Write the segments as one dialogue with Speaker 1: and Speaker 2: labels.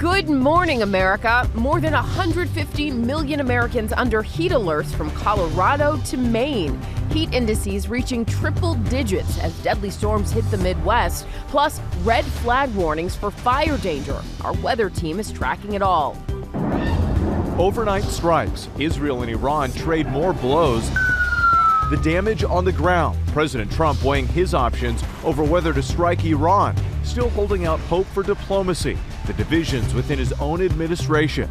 Speaker 1: Good morning, America. More than 150 million Americans under heat alerts from Colorado to Maine. Heat indices reaching triple digits as deadly storms hit the Midwest, plus red flag warnings for fire danger. Our weather team is tracking it all.
Speaker 2: Overnight strikes. Israel and Iran trade more blows. The damage on the ground. President Trump weighing his options over whether to strike Iran. Still holding out hope for diplomacy. The divisions within his own administration.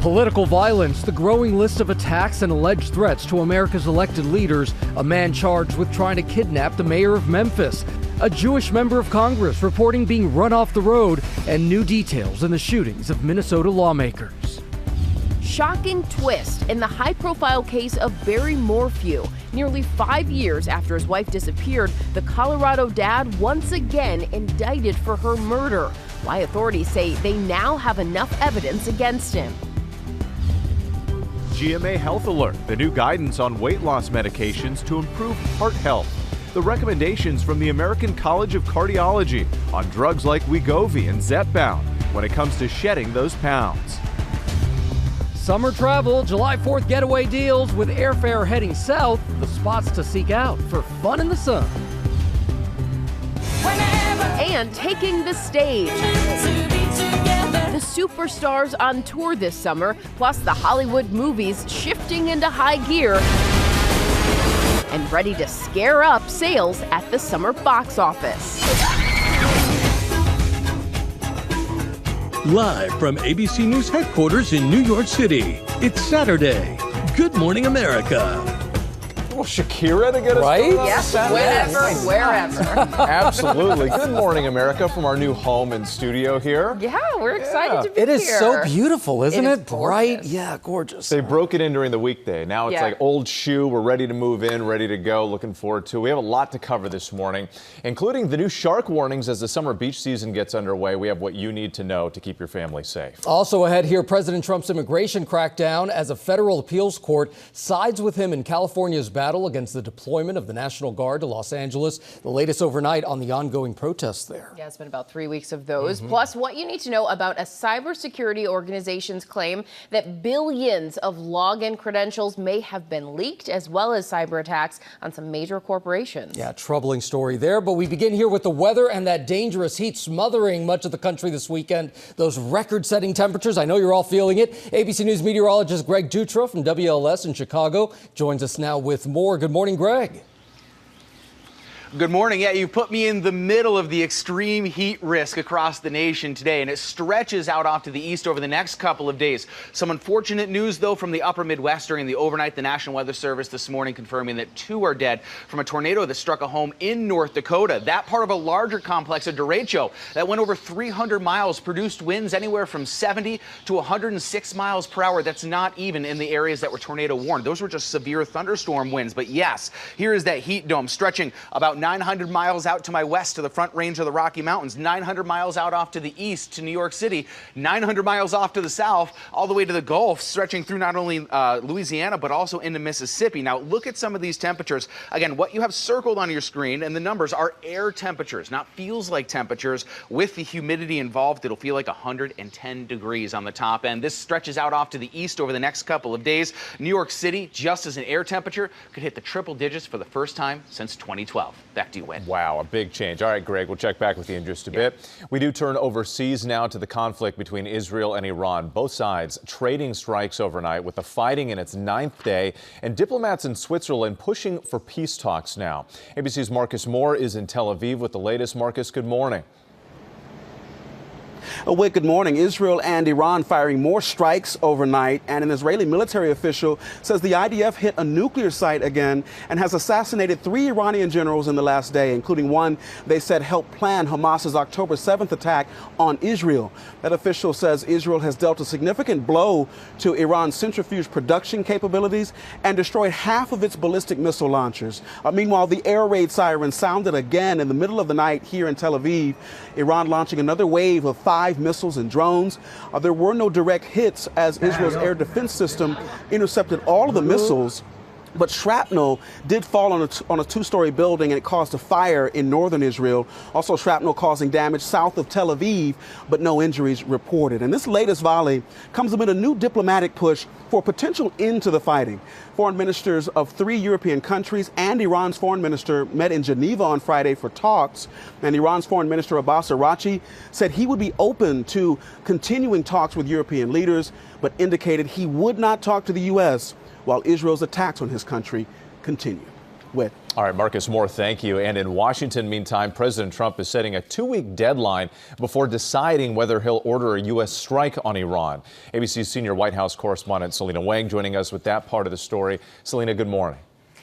Speaker 3: Political violence, the growing list of attacks and alleged threats to America's elected leaders, a man charged with trying to kidnap the mayor of Memphis, a Jewish member of Congress reporting being run off the road, and new details in the shootings of Minnesota lawmakers.
Speaker 1: Shocking twist in the high-profile case of Barry Morphew. Nearly 5 years after his wife disappeared, the Colorado dad once again indicted for her murder. Why authorities say they now have enough evidence against him.
Speaker 2: GMA Health Alert, the new guidance on weight loss medications to improve heart health. The recommendations from the American College of Cardiology on drugs like Wegovy and Zepbound when it comes to shedding those pounds.
Speaker 3: Summer travel, July 4th getaway deals with airfare heading south, the spots to seek out for fun in the sun.
Speaker 1: And taking the stage. The superstars on tour this summer, plus the Hollywood movies shifting into high gear and ready to scare up sales at the summer box office.
Speaker 4: Live from ABC News headquarters in New York City, it's Saturday. Good morning, America.
Speaker 5: Well, Shakira to get us
Speaker 6: right?
Speaker 5: started on
Speaker 1: Yes,
Speaker 5: Saturday.
Speaker 1: wherever.
Speaker 5: Absolutely. Good morning, America, from our new home and studio here.
Speaker 1: Yeah, we're excited to be
Speaker 6: It
Speaker 1: here.
Speaker 6: is so beautiful, isn't
Speaker 1: It is
Speaker 6: it? Bright,
Speaker 1: gorgeous.
Speaker 6: yeah, gorgeous.
Speaker 5: They broke it in during the weekday. Now it's
Speaker 1: Yeah.
Speaker 5: like old shoe. We're ready to move in, ready to go. Looking forward to it. We have a lot to cover this morning, including the new shark warnings as the summer beach season gets underway. We have what you need to know to keep your family safe.
Speaker 6: Also ahead here, President Trump's immigration crackdown as a federal appeals court sides with him in California's battle against the deployment of the National Guard to Los Angeles. The latest overnight on the ongoing protests there.
Speaker 1: Yeah, it's been about 3 weeks of those. Plus, what you need to know about a cybersecurity organization's claim that billions of login credentials may have been leaked, as well as cyber attacks on some major corporations.
Speaker 6: Yeah, troubling story there. But we begin here with the weather and that dangerous heat smothering much of the country this weekend. Those record-setting temperatures, I know you're all feeling it. ABC News meteorologist Greg Dutra from WLS in Chicago joins us now with more. Good morning, Greg.
Speaker 7: Good morning. Yeah, you put me in the middle of the extreme heat risk across the nation today, and it stretches out off to the east over the next couple of days. Some unfortunate news, though, from the upper Midwest during the overnight. The National Weather Service this morning confirming that 2 are dead from a tornado that struck a home in North Dakota. That part of a larger complex, a derecho, that went over 300 miles, produced winds anywhere from 70 to 106 miles per hour. That's not even in the areas that were tornado warned. Those were just severe thunderstorm winds. But yes, here is that heat dome stretching about 900 miles out to my west to the Front Range of the Rocky Mountains, 900 miles out off to the east to New York City, 900 miles off to the south, all the way to the Gulf, stretching through not only Louisiana, but also into Mississippi. Now, look at some of these temperatures. Again, what you have circled on your screen and the numbers are air temperatures, not feels like temperatures. With the humidity involved, it'll feel like 110 degrees on the top end. This stretches out off to the east over the next couple of days. New York City, just as an air temperature, could hit the triple digits for the first time since 2012. Back to you, Win.
Speaker 5: Wow, a big change. All right, Greg, we'll check back with you in just a bit. We do turn overseas now to the conflict between Israel and Iran. Both sides trading strikes overnight with the fighting in its 9th day, and diplomats in Switzerland pushing for peace talks now. ABC's Marcus Moore is in Tel Aviv with the latest. Marcus, good morning.
Speaker 8: Well, good morning. Israel and Iran firing more strikes overnight, and an Israeli military official says the IDF hit a nuclear site again and has assassinated 3 Iranian generals in the last day, including one they said helped plan Hamas's October 7th attack on Israel. That official says Israel has dealt a significant blow to Iran's centrifuge production capabilities and destroyed half of its ballistic missile launchers. Meanwhile, the air raid siren sounded again in the middle of the night here in Tel Aviv. Iran launching another wave of 5 missiles and drones. There were no direct hits as Israel's air defense system intercepted all of the missiles But shrapnel did fall on a two-story building, and it caused a fire in northern Israel. Also shrapnel causing damage south of Tel Aviv, but no injuries reported. And this latest volley comes amid a new diplomatic push for a potential end to the fighting. Foreign ministers of 3 European countries and Iran's foreign minister met in Geneva on Friday for talks. And Iran's foreign minister Abbas Araghchi said he would be open to continuing talks with European leaders, but indicated he would not talk to the U.S. while Israel's attacks on his country continue.
Speaker 5: All right, Marcus Moore, thank you. And in Washington, meantime, President Trump is setting a 2-week deadline before deciding whether he'll order a U.S. strike on Iran. ABC's senior White House correspondent Selena Wang joining us with that part of the story. Selena, good morning.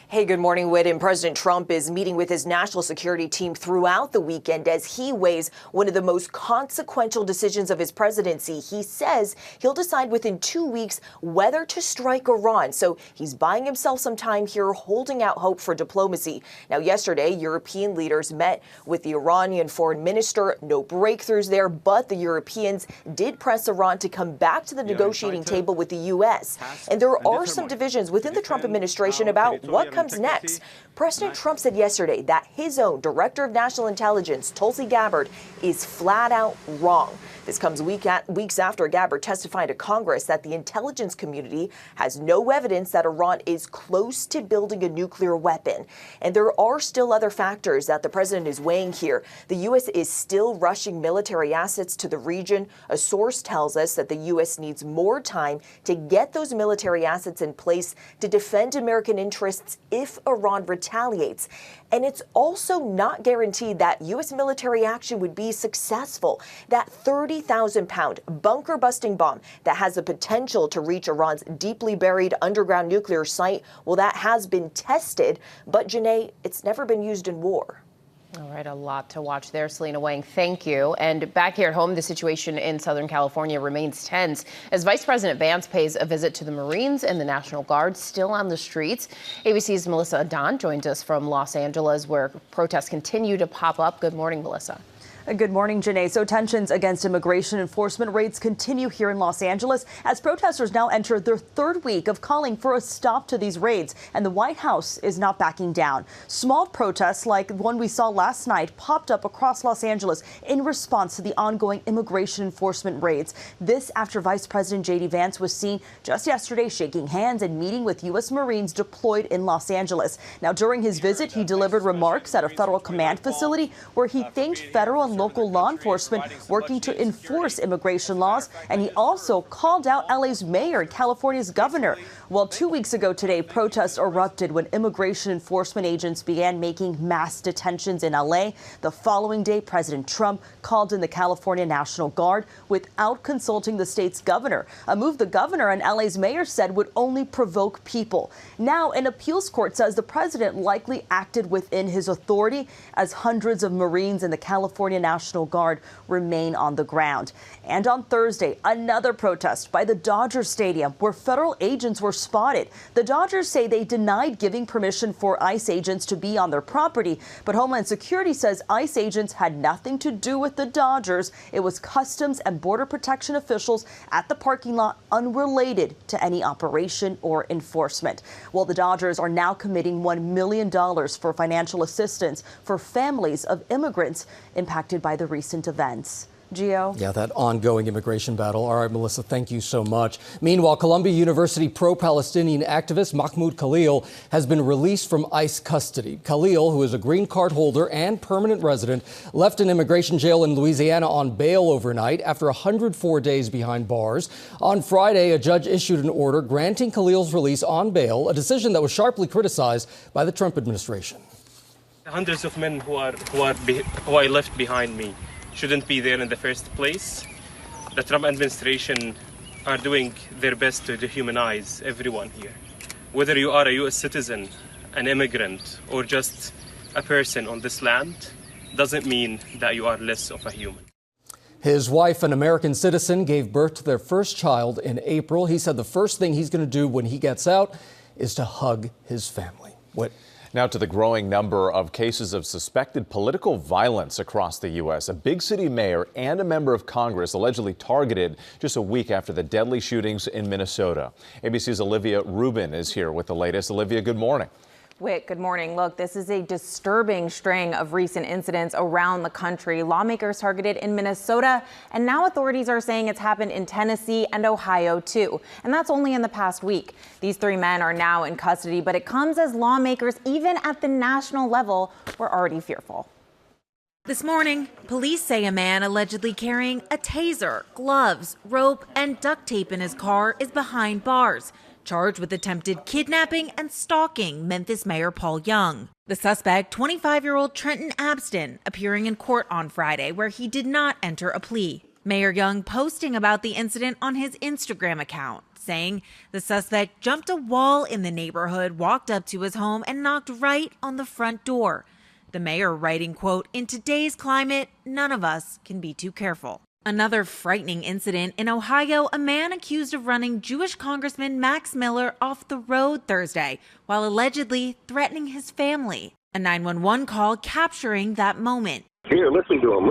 Speaker 9: Hey, good morning, Whit. And President Trump is meeting with his national security team throughout the weekend as he weighs one of the most consequential decisions of his presidency. He says he'll decide within 2 weeks whether to strike Iran. So he's buying himself some time here, holding out hope for diplomacy. Now, yesterday, European leaders met with the Iranian foreign minister. No breakthroughs there, but the Europeans did press Iran to come back to the negotiating table with the U.S. And there are some divisions within the Trump administration about what comes next. President Trump said yesterday that his own Director of National Intelligence, Tulsi Gabbard, is flat out wrong. This comes weeks after Gabbard testified to Congress that the intelligence community has no evidence that Iran is close to building a nuclear weapon. And there are still other factors that the president is weighing here. The U.S. is still rushing military assets to the region. A source tells us that the U.S. needs more time to get those military assets in place to defend American interests if Iran retaliates. And it's also not guaranteed that U.S. military action would be successful. That 30,000-pound bunker-busting bomb that has the potential to reach Iran's deeply buried underground nuclear site, well, that has been tested. But, Janae, it's never been used in war.
Speaker 1: All right, a lot to watch there, Selena Wang. Thank you. And back here at home, the situation in Southern California remains tense as Vice President Vance pays a visit to the Marines and the National Guard still on the streets. ABC's Melissa Adon joins us from Los Angeles, where protests continue to pop up. Good morning, Melissa.
Speaker 10: Good morning, Janae. So tensions against immigration enforcement raids continue here in Los Angeles as protesters now enter their 3rd week of calling for a stop to these raids. And the White House is not backing down. Small protests like the one we saw last night popped up across Los Angeles in response to the ongoing immigration enforcement raids. This after Vice President J.D. Vance was seen just yesterday shaking hands and meeting with U.S. Marines deployed in Los Angeles. Now, during his visit, he delivered remarks at a federal command facility where he thanked federal and local law enforcement working to enforce immigration laws, and he also called out LA's mayor and California's governor. Well, 2 weeks ago today, protests erupted when immigration enforcement agents began making mass detentions in LA. The following day, President Trump called in the California National Guard without consulting the state's governor, a move the governor and LA's mayor said would only provoke people. Now, an appeals court says the president likely acted within his authority as hundreds of Marines in the California National Guard remain on the ground. And on Thursday, another protest by the Dodger Stadium where federal agents were spotted. The Dodgers say they denied giving permission for ICE agents to be on their property, but Homeland Security says ICE agents had nothing to do with the Dodgers. It was Customs and Border Protection officials at the parking lot unrelated to any operation or enforcement. Well, the Dodgers are now committing $1 million for financial assistance for families of immigrants impacted by the recent events. Gio?
Speaker 6: Yeah, that ongoing immigration battle. All right, Melissa, thank you so much. Meanwhile, Columbia University pro-Palestinian activist Mahmoud Khalil has been released from ICE custody. Khalil, who is a green card holder and permanent resident, left an immigration jail in Louisiana on bail overnight after 104 days behind bars. On Friday, a judge issued an order granting Khalil's release on bail, a decision that was sharply criticized by the Trump administration.
Speaker 11: Hundreds of men who I left behind me shouldn't be there in the first place. The Trump administration are doing their best to dehumanize everyone here. Whether you are a U.S. citizen, an immigrant, or just a person on this land, doesn't mean that you are less of a human.
Speaker 6: His wife, an American citizen, gave birth to their first child in April. He said the first thing he's going to do when he gets out is to hug his family. What?
Speaker 5: Now to the growing number of cases of suspected political violence across the U.S. A big city mayor and a member of Congress allegedly targeted just a week after the deadly shootings in Minnesota. ABC's Olivia Rubin is here with the latest. Olivia, good morning.
Speaker 12: Whit, good morning. Look, this is a disturbing string of recent incidents around the country. Lawmakers targeted in Minnesota, and now authorities are saying it's happened in Tennessee and Ohio, too. And that's only in the past week. These three men are now in custody, but it comes as lawmakers, even at the national level, were already fearful.
Speaker 13: This morning, police say a man allegedly carrying a taser, gloves, rope, and duct tape in his car is behind bars, charged with attempted kidnapping and stalking Memphis Mayor Paul Young. The suspect, 25-year-old Trenton Abston, appearing in court on Friday where he did not enter a plea. Mayor Young posting about the incident on his Instagram account, saying the suspect jumped a wall in the neighborhood, walked up to his home, and knocked right on the front door. The mayor writing, quote, "In today's climate, none of us can be too careful." Another frightening incident in Ohio, a man accused of running Jewish Congressman Max Miller off the road Thursday while allegedly threatening his family. A 911 call capturing that moment.
Speaker 14: Here, listen to him.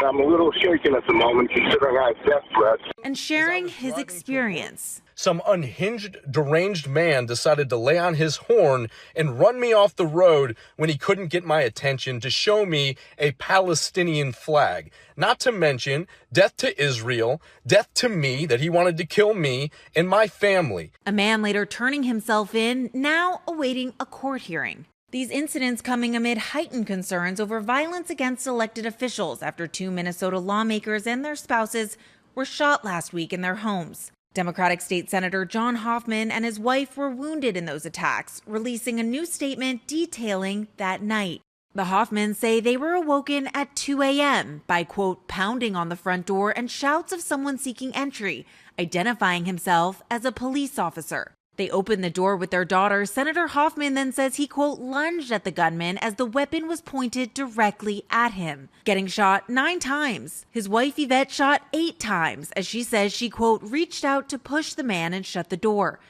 Speaker 14: I'm a little shaken at the moment considering I have death threats.
Speaker 13: And sharing his experience.
Speaker 15: Some unhinged, deranged man decided to lay on his horn and run me off the road when he couldn't get my attention to show me a Palestinian flag. Not to mention death to Israel, death to me, that he wanted to kill me and my family.
Speaker 13: A man later turning himself in, now awaiting a court hearing. These incidents coming amid heightened concerns over violence against elected officials after two Minnesota lawmakers and their spouses were shot last week in their homes. Democratic State Senator John Hoffman and his wife were wounded in those attacks, releasing a new statement detailing that night. The Hoffmans say they were awoken at 2 a.m. by, quote, pounding on the front door and shouts of someone seeking entry, identifying himself as a police officer. They opened the door with their daughter. Senator Hoffman then says he, quote, lunged at the gunman as the weapon was pointed directly at him, getting shot 9 times. His wife Yvette shot 8 times as she says she, quote, reached out to push the man and shut the door.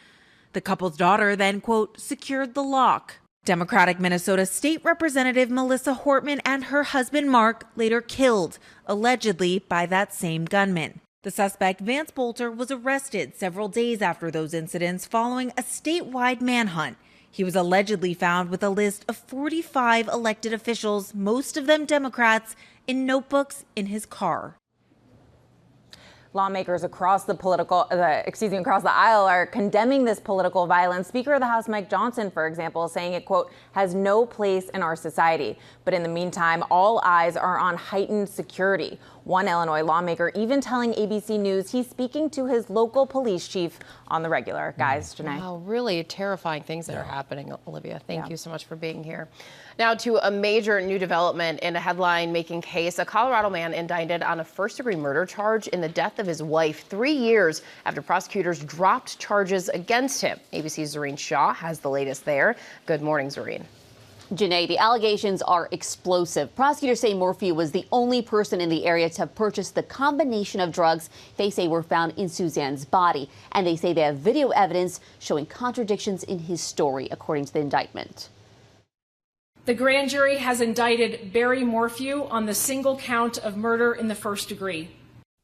Speaker 13: The couple's daughter then, quote, secured the lock. Democratic Minnesota State Representative Melissa Hortman and her husband Mark later killed, allegedly by that same gunman. The suspect, Vance, was arrested several days after those incidents following a statewide manhunt. He was allegedly found with a list of 45 elected officials, most of them Democrats, in notebooks in his car.
Speaker 12: Lawmakers across the aisle are condemning this political violence. Speaker of the House Mike Johnson, for example, saying it, quote, has no place in our society. But in the meantime, all eyes are on heightened security. One Illinois lawmaker even telling ABC News he's speaking to his local police chief on the regular. Guys, Janae.
Speaker 1: Wow, really terrifying things that are happening, Olivia. Thank you so much for being here. Now to a major new development in a headline-making case. A Colorado man indicted on a first-degree murder charge in the death of his wife 3 years after prosecutors dropped charges against him. ABC's Zareen Shaw has the latest there. Good morning, Zareen.
Speaker 16: Janae, the allegations are explosive. Prosecutors say Morphew was the only person in the area to have purchased the combination of drugs they say were found in Suzanne's body. And they say they have video evidence showing contradictions in his story, according to the indictment.
Speaker 17: The grand jury has indicted Barry Morphew on the single count of murder in the first degree.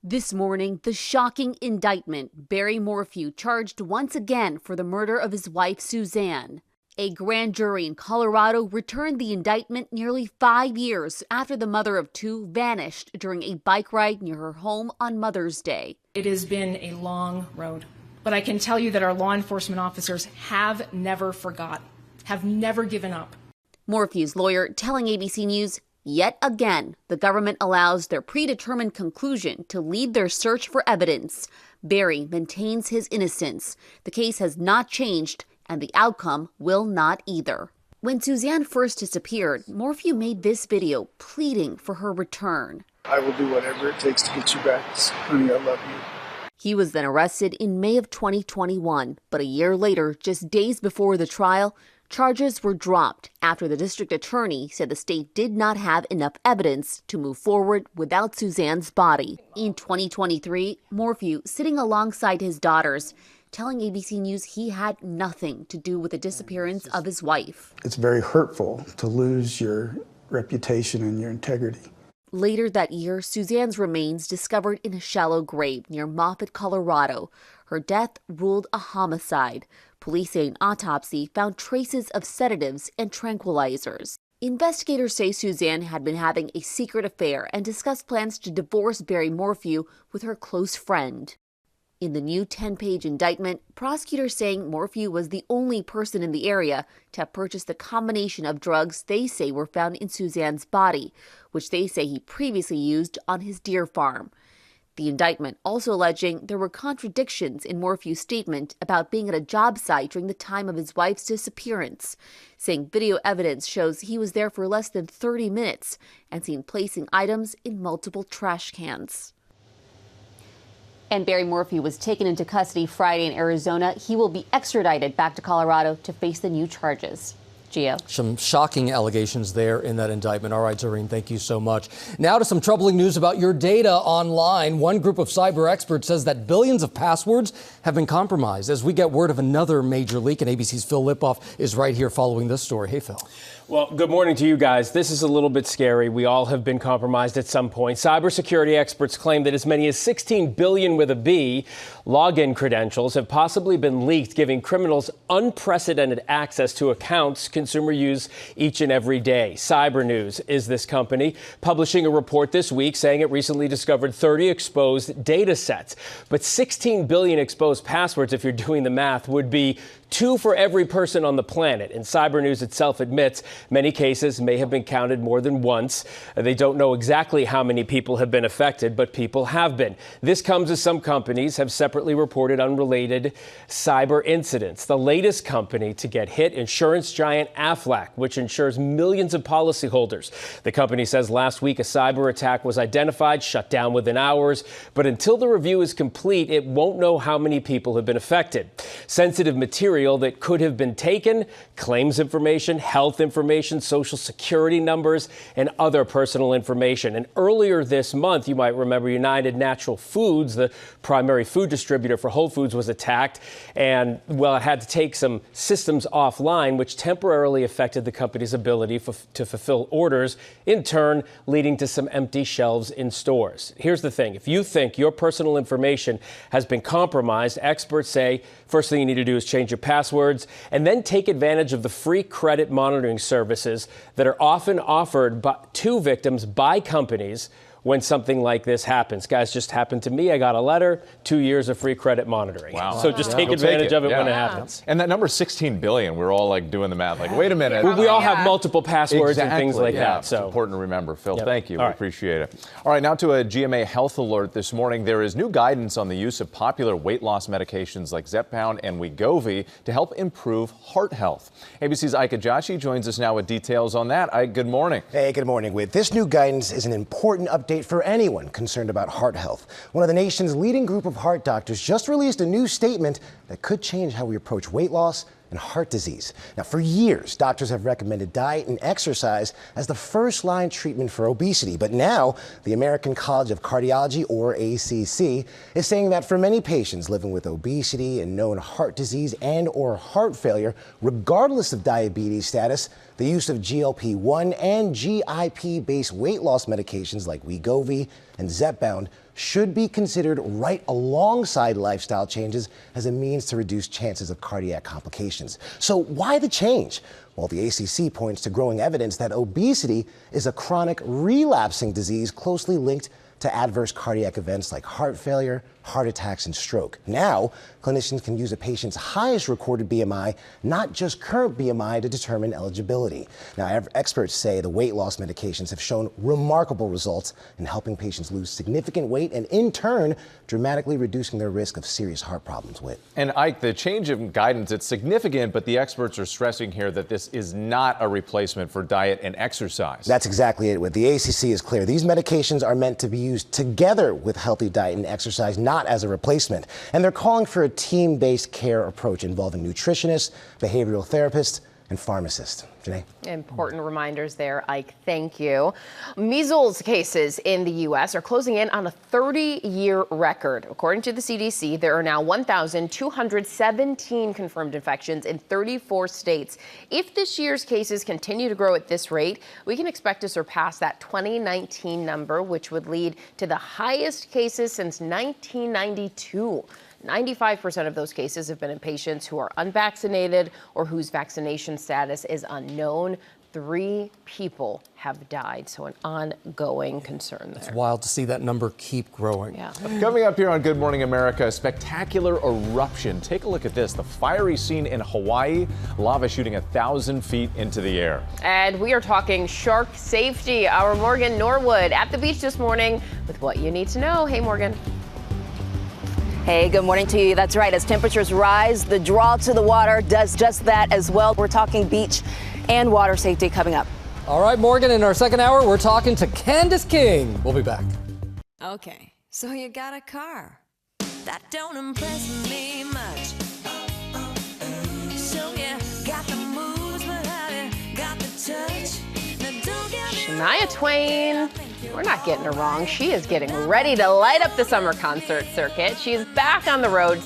Speaker 16: This morning, the shocking indictment. Barry Morphew charged once again for the murder of his wife, Suzanne. A grand jury in Colorado returned the indictment nearly 5 years after the mother of two vanished during a bike ride near her home on Mother's Day.
Speaker 17: It has been a long road, but I can tell you that our law enforcement officers have never forgot, have never given up.
Speaker 16: Morphew's lawyer telling ABC News, yet again, the government allows their predetermined conclusion to lead their search for evidence. Barry maintains his innocence. The case has not changed, and the outcome will not either. When Suzanne first disappeared, Morphew made this video pleading for her return.
Speaker 18: I will do whatever it takes to get you back. Honey, I love you.
Speaker 16: He was then arrested in May of 2021, but a year later, just days before the trial, charges were dropped after the district attorney said the state did not have enough evidence to move forward without Suzanne's body. In 2023, Morphew, sitting alongside his daughters, telling ABC News he had nothing to do with the disappearance of his wife.
Speaker 18: It's very hurtful to lose your reputation and your integrity.
Speaker 16: Later that year, Suzanne's remains discovered in a shallow grave near Moffat, Colorado. Her death ruled a homicide. Police say an autopsy found traces of sedatives and tranquilizers. Investigators say Suzanne had been having a secret affair and discussed plans to divorce Barry Morphew with her close friend. In the new 10-page indictment, prosecutors saying Morphew was the only person in the area to have purchased the combination of drugs they say were found in Suzanne's body, which they say he previously used on his deer farm. The indictment also alleging there were contradictions in Morphew's statement about being at a job site during the time of his wife's disappearance, saying video evidence shows he was there for less than 30 minutes and seen placing items in multiple trash cans. And Barry Morphew was taken into custody Friday in Arizona. He will be extradited back to Colorado to face the new charges. Gio.
Speaker 6: Some shocking allegations there in that indictment. All right, Zareen, thank you so much. Now to some troubling news about your data online. One group of cyber experts says that billions of passwords have been compromised. As we get word of another major leak, and ABC's Phil Lipoff is right here following this story. Hey, Phil.
Speaker 19: Well, good morning to you guys. This is a little bit scary. We all have been compromised at some point. Cybersecurity experts claim that as many as 16 billion with a B login credentials have possibly been leaked, giving criminals unprecedented access to accounts consumers use each and every day. Cyber News is this company publishing a report this week saying it recently discovered 30 exposed data sets. But 16 billion exposed passwords, if you're doing the math, would be 2 for every person on the planet. And Cyber News itself admits many cases may have been counted more than once. They don't know exactly how many people have been affected, but people have been. This comes as some companies have separately reported unrelated cyber incidents. The latest company to get hit, insurance giant Aflac, which insures millions of policyholders. The company says last week a cyber attack was identified, shut down within hours, but until the review is complete, it won't know how many people have been affected. Sensitive material that could have been taken, claims information, health information, social security numbers, and other personal information. And earlier this month, you might remember United Natural Foods, the primary food distributor for Whole Foods, was attacked. And, well, it had to take some systems offline, which temporarily affected the company's ability to fulfill orders, in turn leading to some empty shelves in stores. Here's the thing. If you think your personal information has been compromised, experts say first thing you need to do is change your passwords and then take advantage of the free credit monitoring services that are often offered to victims by companies when something like this happens. Guys, just happened to me. I got a letter, 2 years of free credit monitoring.
Speaker 5: Wow.
Speaker 19: So just take advantage of it when it happens.
Speaker 5: And that number 16 billion, we're all like doing the math. Like, wait a minute.
Speaker 19: We all have multiple passwords and things like that. So
Speaker 5: it's important to remember. Phil,
Speaker 19: Yep.
Speaker 5: thank you.
Speaker 19: All
Speaker 5: We
Speaker 19: right.
Speaker 5: appreciate it. All right, now to a GMA health alert this morning. There is new guidance on the use of popular weight loss medications like Zepbound and Wegovy to help improve heart health. ABC's Ike Ajachi joins us now with details on that. Ike, good morning.
Speaker 20: Hey, good morning. With this new guidance is an important update for anyone concerned about heart health. One of the nation's leading group of heart doctors just released a new statement that could change how we approach weight loss and heart disease. Now, for years, doctors have recommended diet and exercise as the first-line treatment for obesity. But now, the American College of Cardiology, or ACC, is saying that for many patients living with obesity and known heart disease and or heart failure, regardless of diabetes status, the use of GLP-1 and GIP-based weight loss medications like Wegovy and Zepbound should be considered right alongside lifestyle changes as a means to reduce chances of cardiac complications. So why the change? Well, the ACC points to growing evidence that obesity is a chronic relapsing disease closely linked to adverse cardiac events like heart failure, heart attacks, and stroke. Now, clinicians can use a patient's highest recorded BMI, not just current BMI, to determine eligibility. Now, experts say the weight loss medications have shown remarkable results in helping patients lose significant weight and, in turn, dramatically reducing their risk of serious heart problems.
Speaker 5: And Ike, the change of guidance, it's significant, but the experts are stressing here that this is not a replacement for diet and exercise.
Speaker 20: That's exactly it. With the ACC is clear. These medications are meant to be used together with healthy diet and exercise, not as a replacement. And they're calling for a team-based care approach involving nutritionists, behavioral therapists, and pharmacists. Janae?
Speaker 1: Important reminders there, Ike. Thank you. Measles cases in the U.S. are closing in on a 30-year record. According to the CDC, there are now 1,217 confirmed infections in 34 states. If this year's cases continue to grow at this rate, we can expect to surpass that 2019 number, which would lead to the highest cases since 1992. 95% of those cases have been in patients who are unvaccinated or whose vaccination status is unknown. 3 people have died, so an ongoing concern there.
Speaker 6: It's wild to see that number keep growing.
Speaker 1: Yeah.
Speaker 5: Coming up here on Good Morning America, a spectacular eruption. Take a look at this, the fiery scene in Hawaii, lava shooting 1,000 feet into the air.
Speaker 1: And we are talking shark safety. Our Morgan Norwood at the beach this morning with what you need to know. Hey, Morgan.
Speaker 21: Hey, good morning to you. That's right. As temperatures rise, the draw to the water does just that as well. We're talking beach and water safety coming up.
Speaker 6: All right, Morgan, in our second hour, we're talking to Candace King. We'll be back.
Speaker 22: Okay, so you got a car. That don't impress me much. So yeah, got the moves, but have you got the touch? Now don't get me
Speaker 1: Shania Twain. We're not getting her wrong. She is getting ready to light up the summer concert circuit. She is back on the road.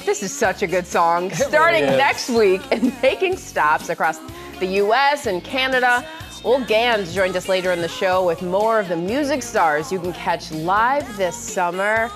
Speaker 1: This is such a good song. Starting next week and making stops across the U.S. and Canada. Will Gans joined us later in the show with more of the music stars you can catch live this summer.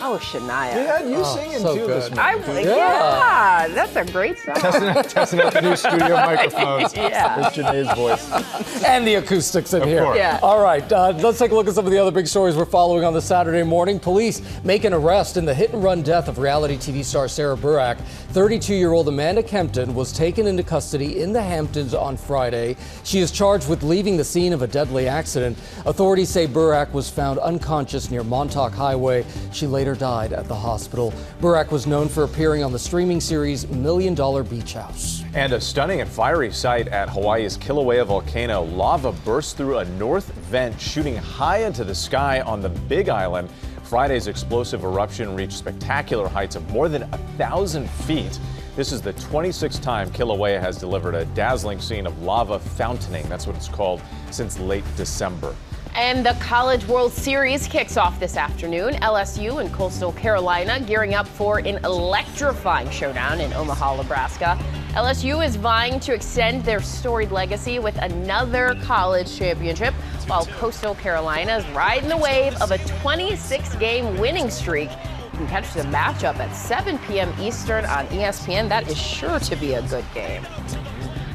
Speaker 1: Oh, Shania.
Speaker 2: We had you singing
Speaker 6: so
Speaker 2: too
Speaker 6: good.
Speaker 2: this morning.
Speaker 1: Yeah, that's a great song.
Speaker 2: Testing out the new studio microphones.
Speaker 1: Yeah.
Speaker 2: With Janae's voice.
Speaker 6: And the acoustics in here.
Speaker 2: course.
Speaker 1: Yeah.
Speaker 6: All right, let's take a look at some of the other big stories we're following on this Saturday morning. Police make an arrest in the hit-and-run death of reality TV star Sarah Burak. 32-year-old Amanda Kempton was taken into custody in the Hamptons on Friday. She is charged with leaving the scene of a deadly accident. Authorities say Burak was found unconscious near Montauk Highway. She later died at the hospital. Burak was known for appearing on the streaming series $1 Million Beach House.
Speaker 5: And a stunning and fiery sight at Hawaii's Kilauea volcano. Lava burst through a north vent, shooting high into the sky on the Big Island. Friday's explosive eruption reached spectacular heights of more than 1,000 feet. This is the 26th time Kilauea has delivered a dazzling scene of lava fountaining, that's what it's called, since late December.
Speaker 1: And the College World Series kicks off this afternoon. LSU and Coastal Carolina gearing up for an electrifying showdown in Omaha, Nebraska. LSU is vying to extend their storied legacy with another college championship, while Coastal Carolina is riding the wave of a 26-game winning streak. You can catch the matchup at 7 p.m. Eastern on ESPN. That is sure to be a good game.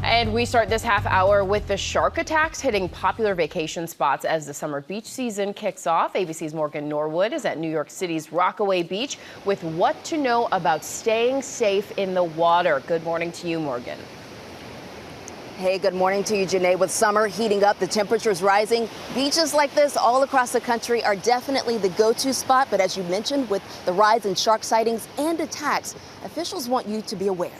Speaker 1: And we start this half hour with the shark attacks hitting popular vacation spots as the summer beach season kicks off. ABC's Morgan Norwood is at New York City's Rockaway Beach with what to know about staying safe in the water. Good morning to you, Morgan.
Speaker 21: Hey, good morning to you, Janae. With summer heating up, the temperatures rising, beaches like this all across the country are definitely the go-to spot. But as you mentioned, with the rise in shark sightings and attacks, officials want you to be aware.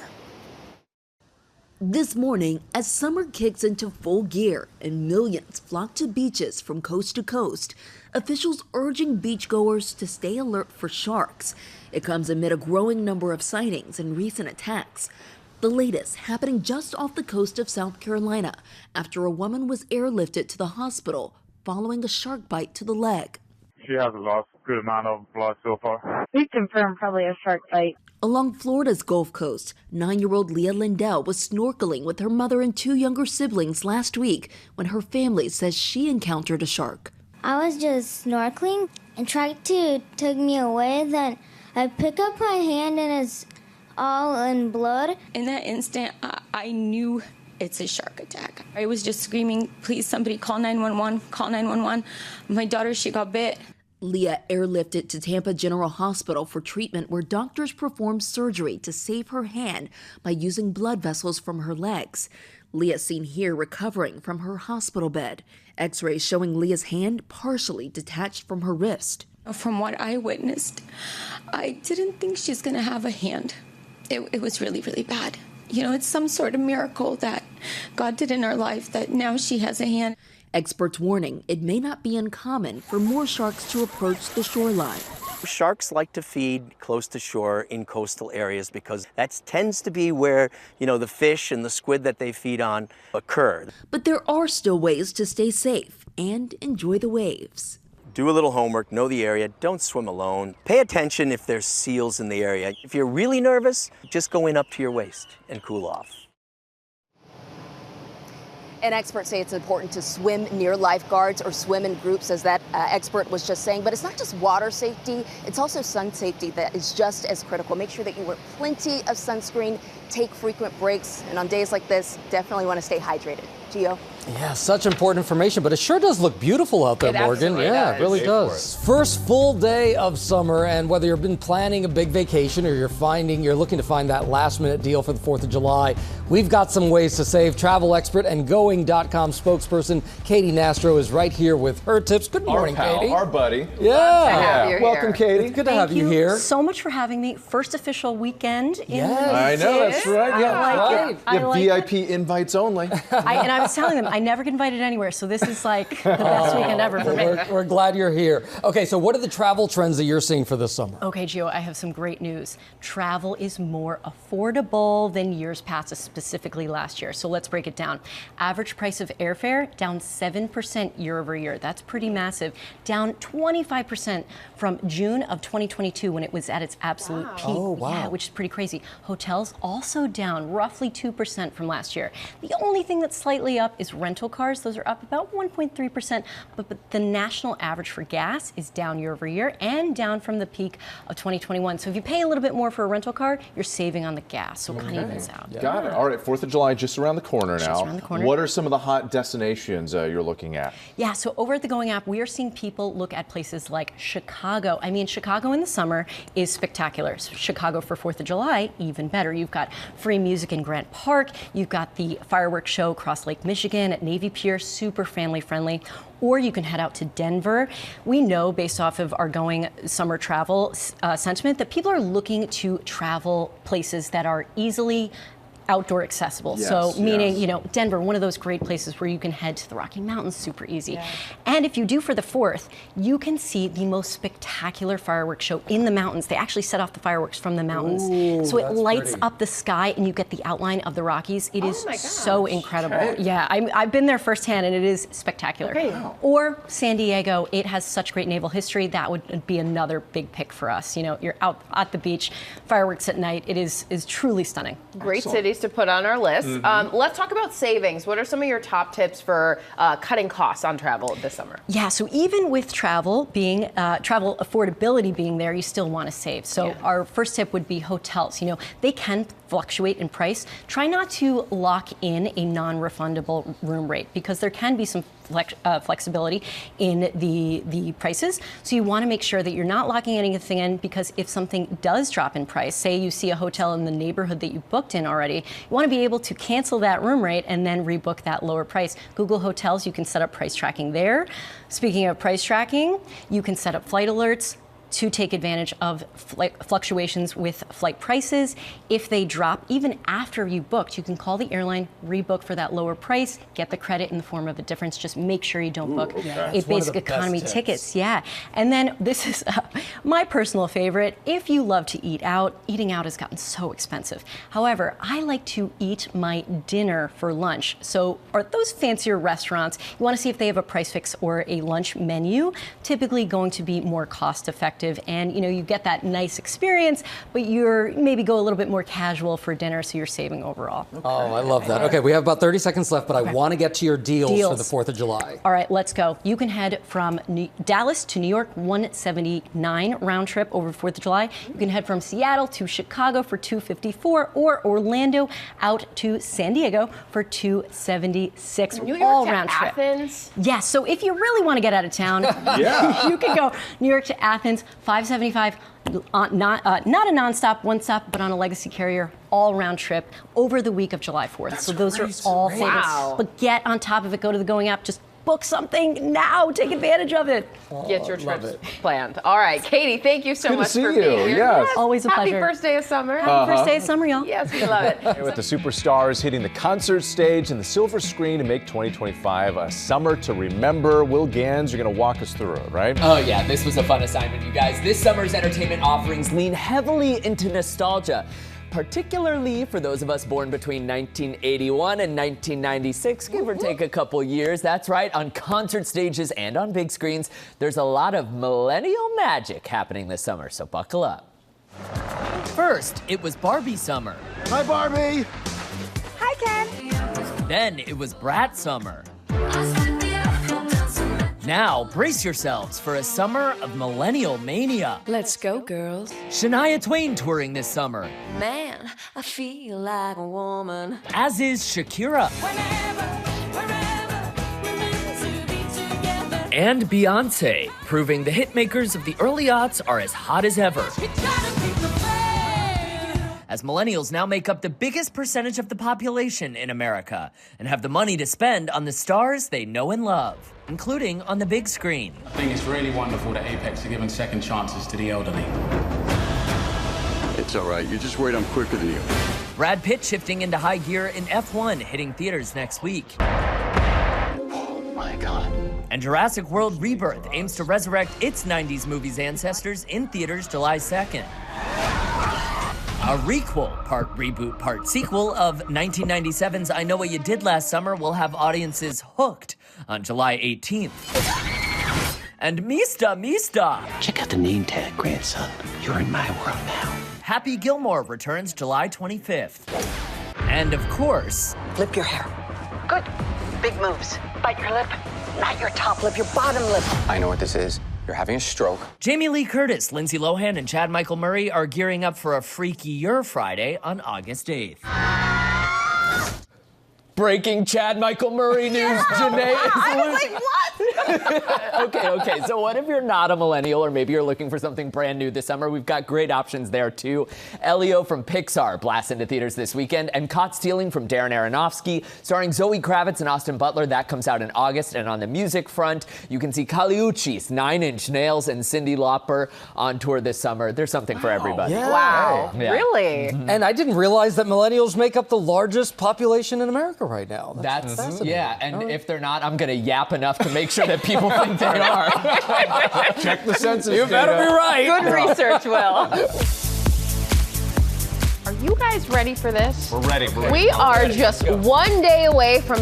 Speaker 23: This morning, as summer kicks into full gear and millions flock to beaches from coast to coast, officials urging beachgoers to stay alert for sharks. It comes amid a growing number of sightings and recent attacks. The latest happening just off the coast of South Carolina after a woman was airlifted to the hospital following a shark bite to the leg.
Speaker 24: She has lost a good amount of blood so far.
Speaker 25: We confirmed probably a shark bite.
Speaker 23: Along Florida's Gulf Coast, 9-year-old Leah Lindell was snorkeling with her mother and 2 younger siblings last week when her family says she encountered a shark.
Speaker 26: I was just snorkeling and tried to take me away. Then I pick up my hand and it's all in blood.
Speaker 27: In that instant, I knew it's a shark attack. I was just screaming, please, somebody call 911, call 911. My daughter, she got bit.
Speaker 23: Leah airlifted to Tampa General Hospital for treatment where doctors performed surgery to save her hand by using blood vessels from her legs. Leah seen here recovering from her hospital bed. X-rays showing Leah's hand partially detached from her wrist.
Speaker 27: From what I witnessed, I didn't think she's going to have a hand. It was really, really bad. You know, it's some sort of miracle that God did in her life that now she has a hand.
Speaker 23: Experts warning it may not be uncommon for more sharks to approach the shoreline.
Speaker 3: Sharks like to feed close to shore in coastal areas because that tends to be where, the fish and the squid that they feed on occur.
Speaker 23: But there are still ways to stay safe and enjoy the waves.
Speaker 3: Do a little homework, know the area, don't swim alone. Pay attention if there's seals in the area. If you're really nervous, just go in up to your waist and cool off.
Speaker 21: And experts say it's important to swim near lifeguards or swim in groups, as that expert was just saying. But it's not just water safety, it's also sun safety that is just as critical. Make sure that you wear plenty of sunscreen, take frequent breaks, and on days like this, definitely want to stay hydrated. Gio?
Speaker 6: Yeah, such important information, but it sure does look beautiful out there, Morgan. Yeah, it really does. First full day of summer, and whether you've been planning a big vacation or you're looking to find that last-minute deal for the 4th of July, we've got some ways to save. Travel expert and Going.com spokesperson Katie Nastro is right here with her tips. Good morning,
Speaker 5: our pal,
Speaker 6: Katie.
Speaker 5: Our buddy.
Speaker 6: Yeah.
Speaker 5: Welcome, Katie.
Speaker 6: It's good to have you here.
Speaker 4: So much for having me. First official weekend in
Speaker 5: I know, that's right. Yeah,
Speaker 4: I like
Speaker 5: VIP invites only.
Speaker 4: And I was telling them, I never get invited anywhere, so this is like the best weekend ever for me.
Speaker 6: We're glad you're here. Okay, so what are the travel trends that you're seeing for this summer?
Speaker 4: Okay, Gio, I have some great news. Travel is more affordable than years past, specifically last year. So let's break it down. Average price of airfare down 7% year over year. That's pretty massive. Down 25% from June of 2022 when it was at its absolute peak.
Speaker 6: Oh, wow.
Speaker 4: Yeah, which is pretty crazy. Hotels also down roughly 2% from last year. The only thing that's slightly up is rental cars. Those are up about 1.3%, but the national average for gas is down year over year and down from the peak of 2021. So if you pay a little bit more for a rental car, you're saving on the gas, so it kind of evens out.
Speaker 5: Got it. All right, 4th of July just around the corner now.
Speaker 4: Just around the corner.
Speaker 5: What are some of the hot destinations you're looking at?
Speaker 4: Yeah, so over at the Going app, we are seeing people look at places like Chicago. I mean, Chicago in the summer is spectacular. So Chicago for 4th of July, even better. You've got free music in Grant Park. You've got the fireworks show across Lake Michigan at Navy Pier, super family friendly. Or you can head out to Denver. We know, based off of our Going summer travel sentiment, that people are looking to travel places that are easily outdoor accessible.
Speaker 5: Yes,
Speaker 4: so meaning, Denver, one of those great places where you can head to the Rocky Mountains super easy. Yeah. And if you do for the 4th, you can see the most spectacular fireworks show in the mountains. They actually set off the fireworks from the mountains.
Speaker 6: Ooh,
Speaker 4: so it lights up the sky and you get the outline of the Rockies. It is so incredible.
Speaker 5: Okay.
Speaker 4: Yeah, I've been there firsthand and it is spectacular. Okay. Or San Diego, it has such great naval history. That would be another big pick for us. You're out at the beach, fireworks at night. It is truly stunning.
Speaker 1: Great city to put on our list. Let's talk about savings. What are some of your top tips for cutting costs on travel this summer?
Speaker 4: Yeah, so even with travel affordability being there, you still want to save. So our first tip would be hotels. They can fluctuate in price. Try not to lock in a non-refundable room rate because there can be some flexibility in the prices. So you want to make sure that you're not locking anything in, because if something does drop in price, say you see a hotel in the neighborhood that you booked in already, you want to be able to cancel that room rate and then rebook that lower price. Google Hotels, you can set up price tracking there. Speaking of price tracking, you can set up flight alerts to take advantage of fluctuations with flight prices. If they drop even after you booked, you can call the airline, rebook for that lower price, get the credit in the form of a difference. Just make sure you don't book a basic economy tickets. Yeah. And then this is my personal favorite. If you love to eat out, eating out has gotten so expensive. However, I like to eat my dinner for lunch. So are those fancier restaurants, you want to see if they have a price fix or a lunch menu, typically going to be more cost effective. And you get that nice experience, but you're maybe go a little bit more casual for dinner, so you're saving overall.
Speaker 6: Okay. Oh, I love that. Okay, we have about 30 seconds left, but I want to get to your deals for the 4th of July.
Speaker 4: All right, let's go. You can head from Dallas to New York, 179 round trip over 4th of July. You can head from Seattle to Chicago for $254, or Orlando out to San Diego for $276.
Speaker 1: New York
Speaker 4: all
Speaker 1: to
Speaker 4: round
Speaker 1: Athens?
Speaker 4: trip. Yeah, so if you really want to get out of town, you can go New York to Athens, $575, not a nonstop, one stop, but on a legacy carrier, all round trip over the week of July 4th. So those are all savings. Wow. But get on top of it. Go to the Going app. Just book something now. Take advantage of it.
Speaker 1: Get your trips planned. All right, Katie, thank you so
Speaker 5: Good to
Speaker 1: much
Speaker 5: see
Speaker 1: for
Speaker 5: you.
Speaker 1: being here.
Speaker 5: Yes.
Speaker 4: Always a
Speaker 1: Happy
Speaker 4: pleasure.
Speaker 1: first day of summer.
Speaker 4: Happy first day of summer, y'all.
Speaker 1: Yes, we love it.
Speaker 5: With the superstars hitting the concert stage and the silver screen to make 2025 a summer to remember. Will Gans, you're going to walk us through it, right?
Speaker 7: Oh yeah, this was a fun assignment, you guys. This summer's entertainment offerings lean heavily into nostalgia, particularly for those of us born between 1981 and 1996, give or take a couple years. That's right, on concert stages and on big screens, there's a lot of millennial magic happening this summer, so buckle up. First, it was Barbie summer.
Speaker 20: Hi, Barbie.
Speaker 7: Hi, Ken. Then it was Brat summer. Now, brace yourselves for a summer of millennial mania.
Speaker 22: Let's go, girls.
Speaker 7: Shania Twain touring this summer,
Speaker 22: Man, I feel like a woman.
Speaker 7: as is Shakira. And Beyonce, proving the hitmakers of the early aughts are as hot as ever. As millennials now make up the biggest percentage of the population in America and have the money to spend on the stars they know and love, including on the big screen.
Speaker 8: I think it's really wonderful that Apex are giving second chances to the elderly.
Speaker 9: It's all right. You're just worried I'm quicker than you.
Speaker 7: Brad Pitt shifting into high gear in F1, hitting theaters next week.
Speaker 9: Oh, my God.
Speaker 7: And Jurassic World Rebirth aims to resurrect its 90s movie's ancestors in theaters July 2nd. A requel, part reboot, part sequel of 1997's I Know What You Did Last Summer will have audiences hooked on July 18th. And Mista!
Speaker 9: Check out the name tag, grandson. You're in my world now.
Speaker 7: Happy Gilmore returns July 25th. And of course,
Speaker 10: Lip your hair. Good. Big moves. Bite your lip. Not your top lip, your bottom lip.
Speaker 9: I know what this is. You're having a stroke.
Speaker 7: Jamie Lee Curtis, Lindsay Lohan, and Chad Michael Murray are gearing up for a freakier Friday on August 8th. Breaking Chad Michael Murray news, Janae is
Speaker 10: I was like, what?
Speaker 7: Okay, so what if you're not a millennial or maybe you're looking for something brand new this summer? We've got great options there too. Elio from Pixar blasts into theaters this weekend, and Caught Stealing from Darren Aronofsky, starring Zoe Kravitz and Austin Butler. That comes out in August. And on the music front, you can see Kali Uchis, 9 Inch Nails, and Cyndi Lauper on tour this summer. There's something for everybody.
Speaker 6: Yeah.
Speaker 1: Wow,
Speaker 7: Yeah.
Speaker 1: really?
Speaker 6: And I didn't realize that millennials make up the largest population in America right now.
Speaker 7: That's
Speaker 6: fascinating.
Speaker 7: yeah, and if they're not, I'm gonna yap enough to make sure that people think they are.
Speaker 5: Check the census.
Speaker 6: You better be right.
Speaker 1: Good research, Will. Are you guys ready for this?
Speaker 5: We're ready.
Speaker 1: We are just one day away from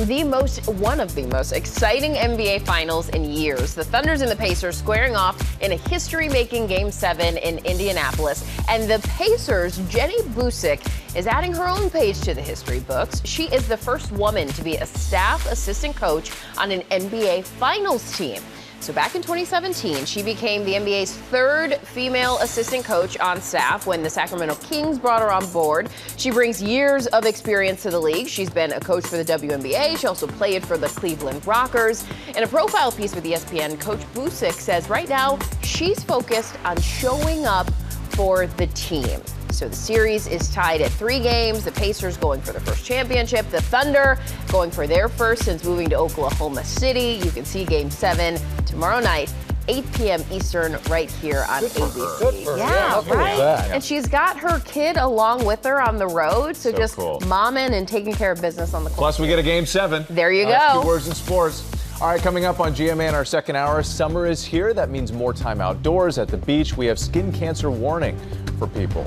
Speaker 1: one of the most exciting NBA finals in years. The Thunders and the Pacers squaring off in a history-making Game 7 in Indianapolis. And the Pacers' Jenny Busick is adding her own page to the history books. She is the first woman to be a staff assistant coach on an NBA finals team. So back in 2017, she became the NBA's third female assistant coach on staff when the Sacramento Kings brought her on board. She brings years of experience to the league. She's been a coach for the WNBA. She also played for the Cleveland Rockers. In a profile piece with ESPN, Coach Busick says right now she's focused on showing up for the team. So the series is tied at 3 games. The Pacers going for their first championship. The Thunder going for their first since moving to Oklahoma City. You can see Game 7 tomorrow night, 8 p.m. Eastern, right here on ABC. Yeah, right? And she's got her kid along with her on the road. So just
Speaker 5: cool.
Speaker 1: momming and taking care of business on the court.
Speaker 5: Plus, we get a Game 7.
Speaker 1: There you
Speaker 5: Nice
Speaker 1: go.
Speaker 5: 2 words in sports. All right, coming up on GMA in our second hour, summer is here. That means more time outdoors at the beach. We have skin cancer warning for people.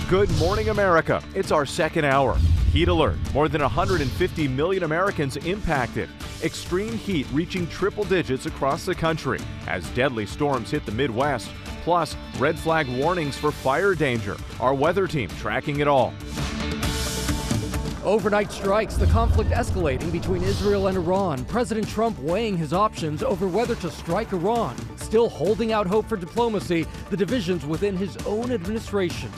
Speaker 2: Good morning, America. It's our second hour. Heat alert. More than 150 million Americans impacted. Extreme heat reaching triple digits across the country as deadly storms hit the Midwest. Plus, red flag warnings for fire danger. Our weather team tracking it all.
Speaker 6: Overnight strikes, the conflict escalating between Israel and Iran. President Trump weighing his options over whether to strike Iran. Still holding out hope for diplomacy, the divisions within his own administration.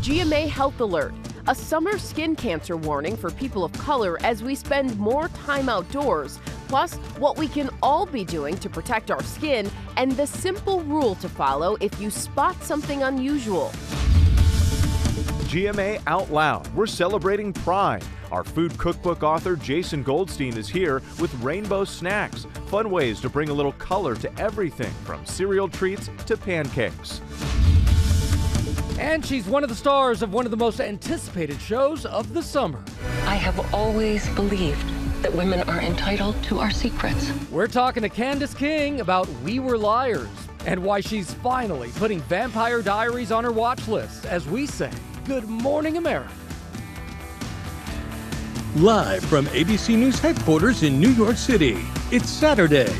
Speaker 1: GMA Health Alert. A summer skin cancer warning for people of color as we spend more time outdoors. Plus, what we can all be doing to protect our skin and the simple rule to follow if you spot something unusual.
Speaker 2: GMA Out Loud. We're celebrating Pride. Our food cookbook author Jason Goldstein is here with rainbow snacks, fun ways to bring a little color to everything from cereal treats to pancakes.
Speaker 6: And she's one of the stars of one of the most anticipated shows of the summer.
Speaker 11: I have always believed that women are entitled to our secrets.
Speaker 6: We're talking to Candace King about We Were Liars and why she's finally putting Vampire Diaries on her watch list as we say, Good Morning America.
Speaker 12: Live from ABC News headquarters in New York City, it's Saturday.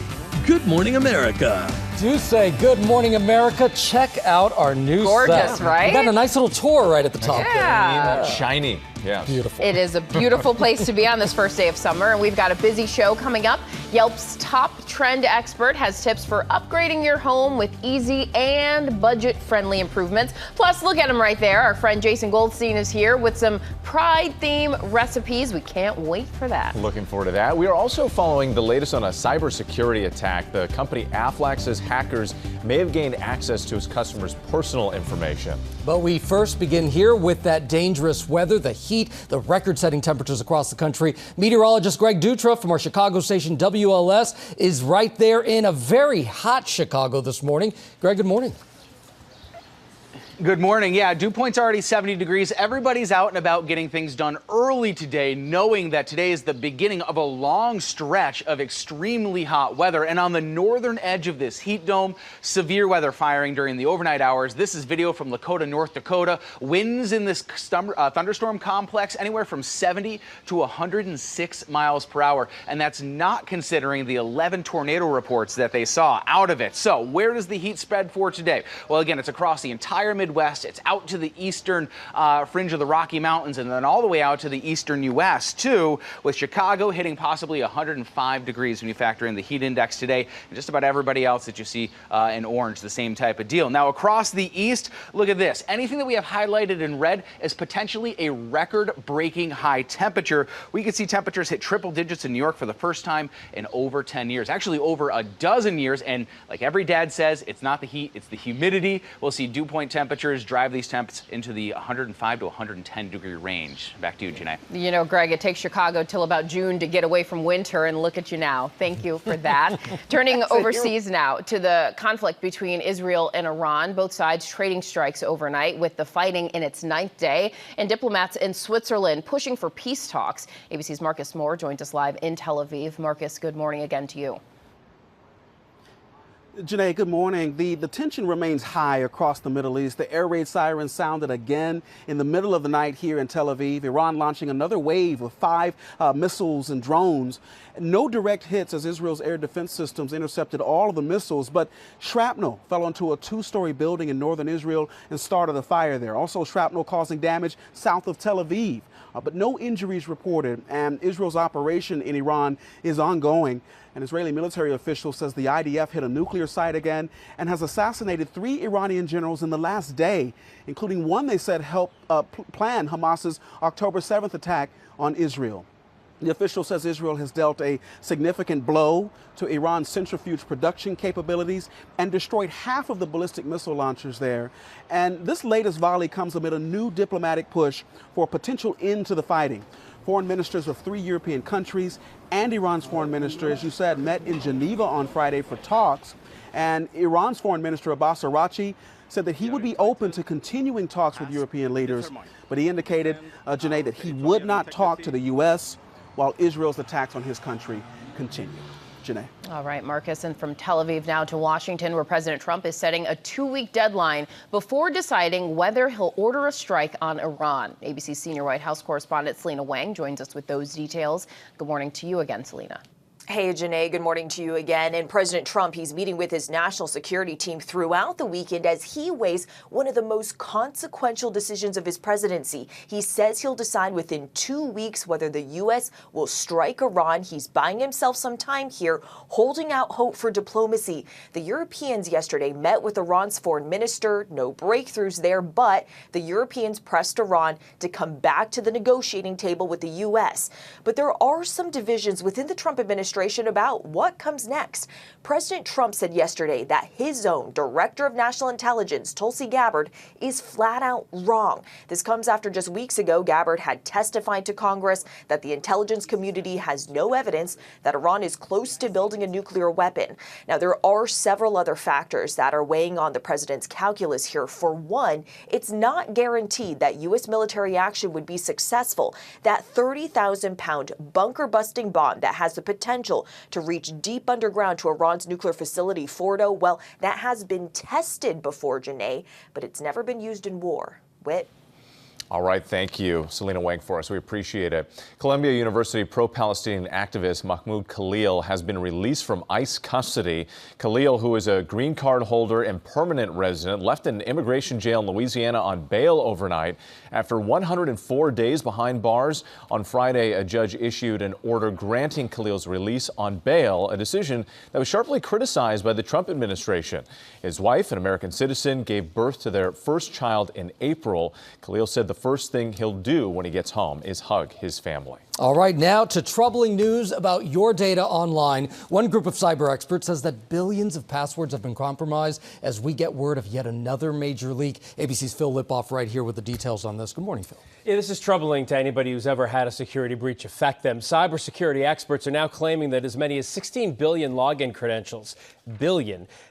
Speaker 12: Good Morning America.
Speaker 6: Do say Good Morning America. Check out our new
Speaker 1: Gorgeous,
Speaker 6: set.
Speaker 1: right?
Speaker 6: We got a nice little tour right at the top.
Speaker 1: Yeah.
Speaker 5: Shiny. Yeah.
Speaker 6: Beautiful.
Speaker 1: It is a beautiful place to be on this first day of summer, and we've got a busy show coming up. Yelp's top trend expert has tips for upgrading your home with easy and budget-friendly improvements. Plus, look at him right there. Our friend Jason Goldstein is here with some Pride-theme recipes. We can't wait for that.
Speaker 5: Looking forward to that. We are also following the latest on a cybersecurity attack. The company Aflac says hackers may have gained access to its customers' personal information.
Speaker 6: But we first begin here with that dangerous weather, the heat, the record-setting temperatures across the country. Meteorologist Greg Dutra from our Chicago station WLS is right there in a very hot Chicago this morning. Greg, good morning.
Speaker 13: Good morning. Yeah, dew point's already 70 degrees. Everybody's out and about getting things done early today, knowing that today is the beginning of a long stretch of extremely hot weather. And on the northern edge of this heat dome, severe weather firing during the overnight hours. This is video from Lakota, North Dakota. Winds in this thunderstorm complex anywhere from 70 to 106 miles per hour. And that's not considering the 11 tornado reports that they saw out of it. So where does the heat spread for today? Well, again, it's across the entire Midwest. It's out to the eastern fringe of the Rocky Mountains and then all the way out to the eastern U.S. too, with Chicago hitting possibly 105 degrees when you factor in the heat index today, and just about everybody else that you see in orange, the same type of deal. Now across the east, look at this. Anything that we have highlighted in red is potentially a record-breaking high temperature. We could see temperatures hit triple digits in New York for the first time in over 10 years, actually over a dozen years. And like every dad says, it's not the heat, it's the humidity. We'll see dew point temperatures drive these temps into the 105 to 110 degree range. Back to you, Janae.
Speaker 1: You know, Greg, it takes Chicago till about June to get away from winter, and look at you now. Thank you for that. Turning overseas now to the conflict between Israel and Iran. Both sides trading strikes overnight with the fighting in its 9th day, and diplomats in Switzerland pushing for peace talks. ABC's Marcus Moore joins us live in Tel Aviv. Marcus, good morning again to you.
Speaker 14: Janae, good morning. The tension remains high across the Middle East. The air raid sirens sounded again in the middle of the night here in Tel Aviv. Iran launching another wave of 5 missiles and drones. No direct hits as Israel's air defense systems intercepted all of the missiles, but shrapnel fell onto a 2-story building in northern Israel and started a fire there. Also shrapnel causing damage south of Tel Aviv. But no injuries reported, and Israel's operation in Iran is ongoing. An Israeli military official says the IDF hit a nuclear site again and has assassinated 3 Iranian generals in the last day, including one they said helped plan Hamas's October 7th attack on Israel. The official says Israel has dealt a significant blow to Iran's centrifuge production capabilities and destroyed half of the ballistic missile launchers there. And this latest volley comes amid a new diplomatic push for a potential end to the fighting. Foreign ministers of 3 European countries and Iran's foreign minister, as you said, met in Geneva on Friday for talks. And Iran's foreign minister, Abbas Araghchi, said that he would be open to continuing talks with European leaders. But he indicated, Janae, that he would not talk to the U.S. while Israel's attacks on his country continue. Janae.
Speaker 1: All right, Marcus, and from Tel Aviv now to Washington, where President Trump is setting a 2-week deadline before deciding whether he'll order a strike on Iran. ABC senior White House correspondent Selena Wang joins us with those details. Good morning to you again, Selena.
Speaker 15: Hey, Janae, good morning to you again. And President Trump, he's meeting with his national security team throughout the weekend as he weighs one of the most consequential decisions of his presidency. He says he'll decide within 2 weeks whether the U.S. will strike Iran. He's buying himself some time here, holding out hope for diplomacy. The Europeans yesterday met with Iran's foreign minister. No breakthroughs there, but the Europeans pressed Iran to come back to the negotiating table with the U.S. But there are some divisions within the Trump administration administration about what comes next. President Trump said yesterday that his own Director of National Intelligence, Tulsi Gabbard, is flat out wrong. This comes after just weeks ago, Gabbard had testified to Congress that the intelligence community has no evidence that Iran is close to building a nuclear weapon. Now, there are several other factors that are weighing on the president's calculus here. For one, it's not guaranteed that U.S. military action would be successful. That 30,000-pound bunker-busting bomb that has the potential to reach deep underground to Iran's nuclear facility, Fordo, well, that has been tested before, Janae, but it's never been used in war. Whit?
Speaker 5: All right, thank you, Selena Wang, for us. We appreciate it. Columbia University pro-Palestinian activist Mahmoud Khalil has been released from ICE custody. Khalil, who is a green card holder and permanent resident, left an immigration jail in Louisiana on bail overnight. After 104 days behind bars, on Friday, a judge issued an order granting Khalil's release on bail, a decision that was sharply criticized by the Trump administration. His wife, an American citizen, gave birth to their first child in April. Khalil said the first thing he'll do when he gets home is hug his family.
Speaker 6: All right, now to troubling news about your data online. One group of cyber experts says that billions of passwords have been compromised as we get word of yet another major leak. ABC's Phil Lipoff right here with the details on this. Good morning, Phil.
Speaker 16: Yeah, this is troubling to anybody who's ever had a security breach affect them. Cybersecurity experts are now claiming that as many as 16 billion login credentials,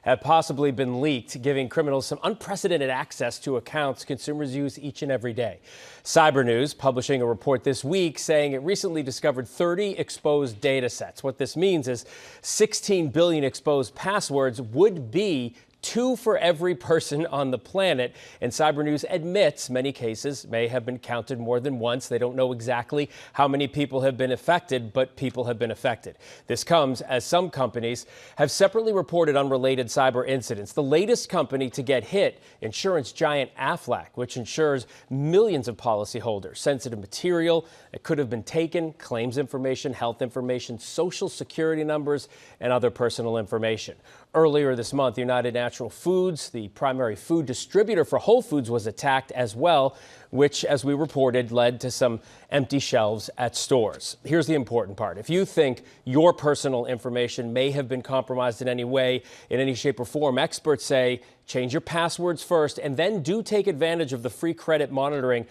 Speaker 16: have possibly been leaked, giving criminals some unprecedented access to accounts consumers use each and every day. Cyber News publishing a report this week saying it recently discovered 30 exposed data sets. What this means is 16 billion exposed passwords would be 2 for every person on the planet. And Cyber News admits many cases may have been counted more than once. They don't know exactly how many people have been affected, but people have been affected. This comes as some companies have separately reported unrelated cyber incidents. The latest company to get hit, insurance giant Aflac, which insures millions of policyholders. Sensitive material that could have been taken, claims information, health information, social security numbers, and other personal information. Earlier this month, United Natural Foods, the primary food distributor for Whole Foods, was attacked as well, which, as we reported, led to some empty shelves at stores. Here's the important part. If you think your personal information may have been compromised in any way, in any shape or form, experts say change your passwords first and then do take advantage of the free credit monitoring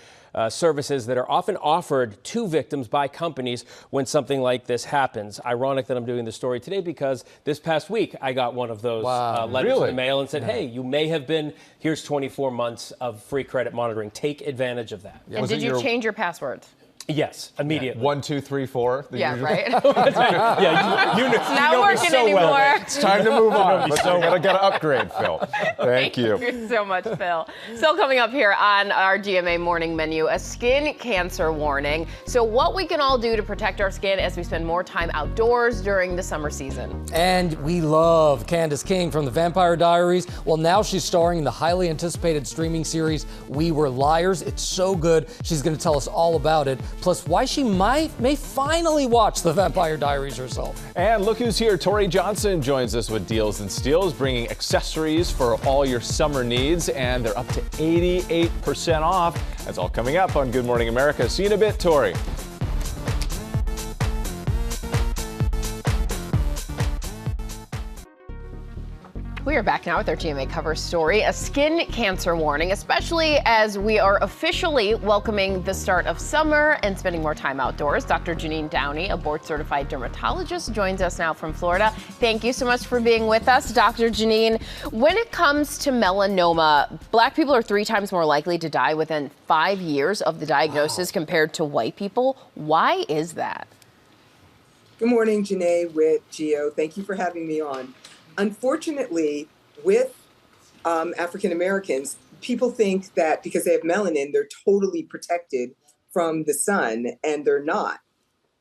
Speaker 16: services that are often offered to victims by companies when something like this happens. Ironic that I'm doing this story today because this past week I got one of those letters in the mail and said, hey, you may have been, here's 24 months of free credit monitoring. Take advantage of that.
Speaker 1: And did you change your passwords?
Speaker 16: Yes, immediately.
Speaker 5: 1, 2, 3, 4.
Speaker 1: Yeah,
Speaker 5: usual.
Speaker 1: right.
Speaker 16: Yeah, you
Speaker 1: it's not working
Speaker 16: so
Speaker 1: anymore.
Speaker 16: Well.
Speaker 5: It's time to move on. Let's gotta upgrade, Phil. Thank you.
Speaker 1: Thank you so much, Phil. Still coming up here on our GMA morning menu, a skin cancer warning. So what we can all do to protect our skin as we spend more time outdoors during the summer season.
Speaker 6: And we love Candace King from The Vampire Diaries. Well, now she's starring in the highly anticipated streaming series We Were Liars. It's so good. She's going to tell us all about it. Plus, why she may finally watch The Vampire Diaries herself.
Speaker 5: And look who's here. Tori Johnson joins us with Deals and Steals, bringing accessories for all your summer needs. And they're up to 88% off. That's all coming up on Good Morning America. See you in a bit, Tori.
Speaker 1: We are back now with our GMA cover story, a skin cancer warning, especially as we are officially welcoming the start of summer and spending more time outdoors. Dr. Janine Downey, a board-certified dermatologist, joins us now from Florida. Thank you so much for being with us, Dr. Janine. When it comes to melanoma, Black people are 3 times more likely to die within 5 years of the diagnosis compared to white people. Why is that?
Speaker 17: Good morning, Janae, with Gio. Thank you for having me on. Unfortunately, with African Americans, people think that because they have melanin, they're totally protected from the sun, and they're not.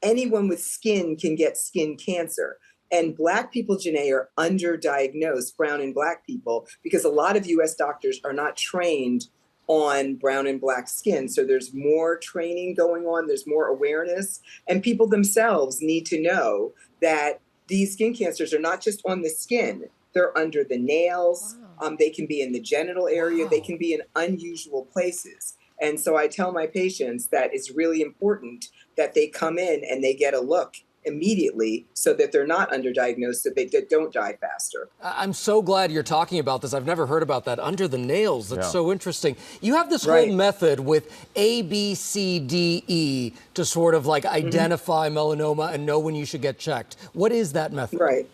Speaker 17: Anyone with skin can get skin cancer. And Black people, Janae, are underdiagnosed, brown and Black people, because a lot of U.S. doctors are not trained on brown and Black skin. So there's more training going on, there's more awareness, and people themselves need to know that these skin cancers are not just on the skin, they're under the nails, they can be in the genital area, they can be in unusual places. And so I tell my patients that it's really important that they come in and they get a look immediately so that they're not underdiagnosed, so they don't die faster.
Speaker 6: I'm so glad you're talking about this. I've never heard about that. Under the nails. That's so interesting. You have this whole method with A, B, C, D, E to sort of like identify melanoma and know when you should get checked. What is that method?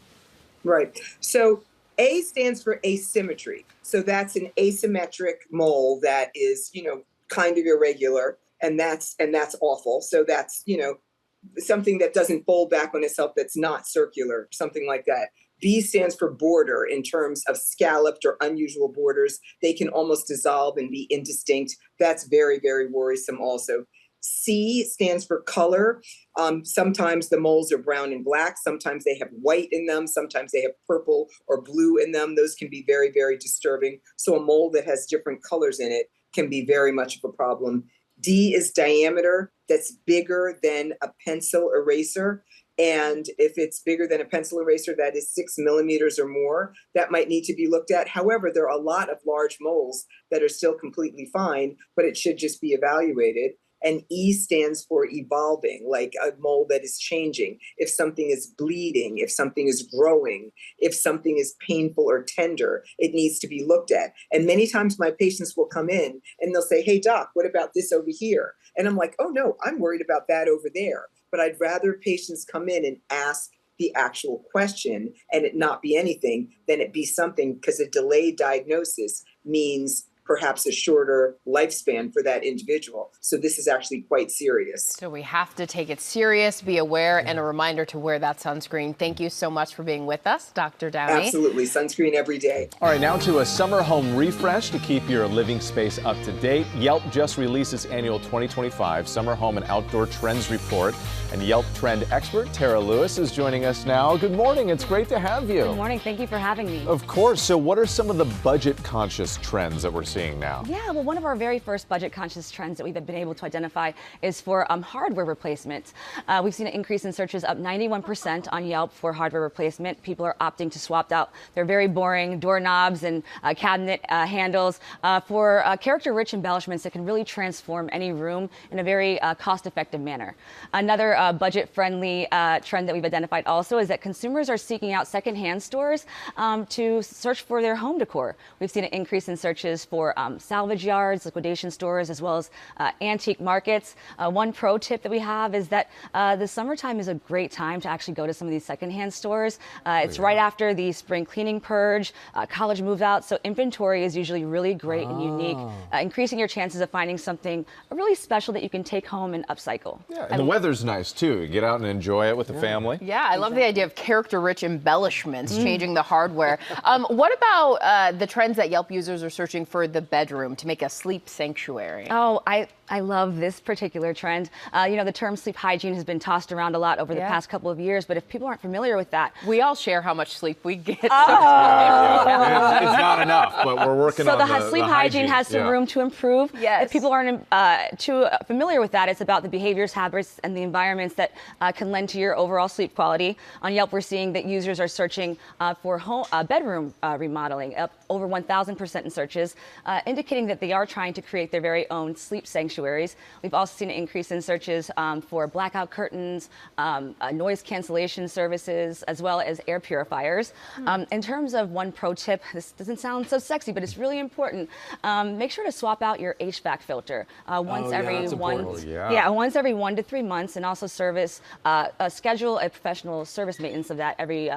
Speaker 17: Right. So A stands for asymmetry. So that's an asymmetric mole that is, kind of irregular, and that's awful. So that's, something that doesn't fold back on itself, that's not circular, something like that. B stands for border in terms of scalloped or unusual borders. They can almost dissolve and be indistinct. That's very, very worrisome also. C stands for color. Sometimes the moles are brown and black. Sometimes they have white in them. Sometimes they have purple or blue in them. Those can be very, very disturbing. So a mole that has different colors in it can be very much of a problem. D is diameter. That's bigger than a pencil eraser. And if it's bigger than a pencil eraser, that is 6 millimeters or more, that might need to be looked at. However, there are a lot of large moles that are still completely fine, but it should just be evaluated. And E stands for evolving, like a mole that is changing. If something is bleeding, if something is growing, if something is painful or tender, it needs to be looked at. And many times my patients will come in and they'll say, hey, doc, what about this over here? And I'm like, oh, no, I'm worried about that over there. But I'd rather patients come in and ask the actual question and it not be anything than it be something, because a delayed diagnosis means perhaps a shorter lifespan for that individual. So this is actually quite serious.
Speaker 1: So we have to take it serious, be aware, and a reminder to wear that sunscreen. Thank you so much for being with us, Dr. Downey.
Speaker 17: Absolutely, sunscreen every day.
Speaker 5: All right, now to a summer home refresh to keep your living space up to date. Yelp just released its annual 2025 Summer Home and Outdoor Trends Report. And Yelp trend expert Tara Lewis is joining us now. Good morning. It's great to have you.
Speaker 18: Good morning. Thank you for having me.
Speaker 5: Of course. So what are some of the budget-conscious trends that we're seeing now?
Speaker 18: Yeah, well, one of our very first budget-conscious trends that we've been able to identify is for hardware replacement. We've seen an increase in searches up 91% on Yelp for hardware replacement. People are opting to swap out their very boring doorknobs and cabinet handles for character-rich embellishments that can really transform any room in a very cost-effective manner. Another budget-friendly trend that we've identified also is that consumers are seeking out secondhand stores to search for their home decor. We've seen an increase in searches for salvage yards, liquidation stores, as well as antique markets. One pro tip that we have is that the summertime is a great time to actually go to some of these secondhand stores. It's right after the spring cleaning purge, college move out, so inventory is usually really great and unique, increasing your chances of finding something really special that you can take home and upcycle.
Speaker 5: Yeah, and the weather's nice too. Get out and enjoy it with the family.
Speaker 1: Yeah, I love the idea of character-rich embellishments, changing the hardware. What about the trends that Yelp users are searching for the bedroom to make a sleep sanctuary?
Speaker 18: Oh, I love this particular trend. The term sleep hygiene has been tossed around a lot over the past couple of years, but if people aren't familiar with that.
Speaker 1: We all share how much sleep we get.
Speaker 5: It's not enough, but we're working on
Speaker 18: the sleep hygiene has some room to improve.
Speaker 1: Yes.
Speaker 18: If people aren't too familiar with that, it's about the behaviors, habits, and the environments that can lend to your overall sleep quality. On Yelp, we're seeing that users are searching for bedroom remodeling, up over 1,000% in searches, indicating that they are trying to create their very own sleep sanctuaries. We've also seen an increase in searches for blackout curtains, noise cancellation services, as well as air purifiers. In terms of one pro tip, this doesn't sound so sexy, but it's really important. Make sure to swap out your HVAC filter once every 1 to 3 months, and also schedule a professional service maintenance of that every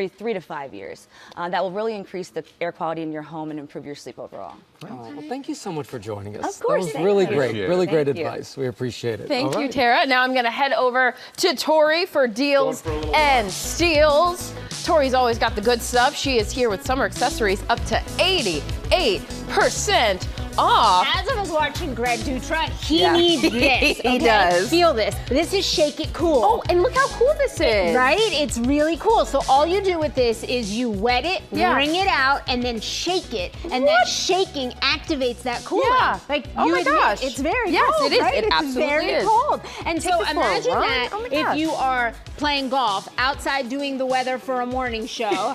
Speaker 18: 3 to 5 years. That will really increase the air quality in your home and improve your sleep overall.
Speaker 6: Well, thank you so much for joining us.
Speaker 18: Of course.
Speaker 6: That was really great. Really great advice. We appreciate it.
Speaker 1: Thank you, Tara. Now I'm going to head over to Tori for deals and steals. Tori's always got the good stuff. She is here with summer accessories up to 88% off.
Speaker 19: As I was watching Greg Dutra, he needs this.
Speaker 1: He does.
Speaker 19: Feel this. This is Shake It Cool.
Speaker 1: Oh, and look how cool this is.
Speaker 19: Right? It's really cool. So all you do with this is you wet it, wring it out, and then shake it. And that shaking activates that cooling.
Speaker 1: Yeah.
Speaker 19: Like,
Speaker 1: oh my gosh.
Speaker 19: It's very
Speaker 1: yes,
Speaker 19: cold,
Speaker 1: it is.
Speaker 19: right?
Speaker 1: It absolutely
Speaker 19: it's very
Speaker 1: is.
Speaker 19: cold. And
Speaker 1: Take
Speaker 19: so
Speaker 1: this for a
Speaker 19: imagine
Speaker 1: run.
Speaker 19: that if you are playing golf, outside doing the weather for a morning show,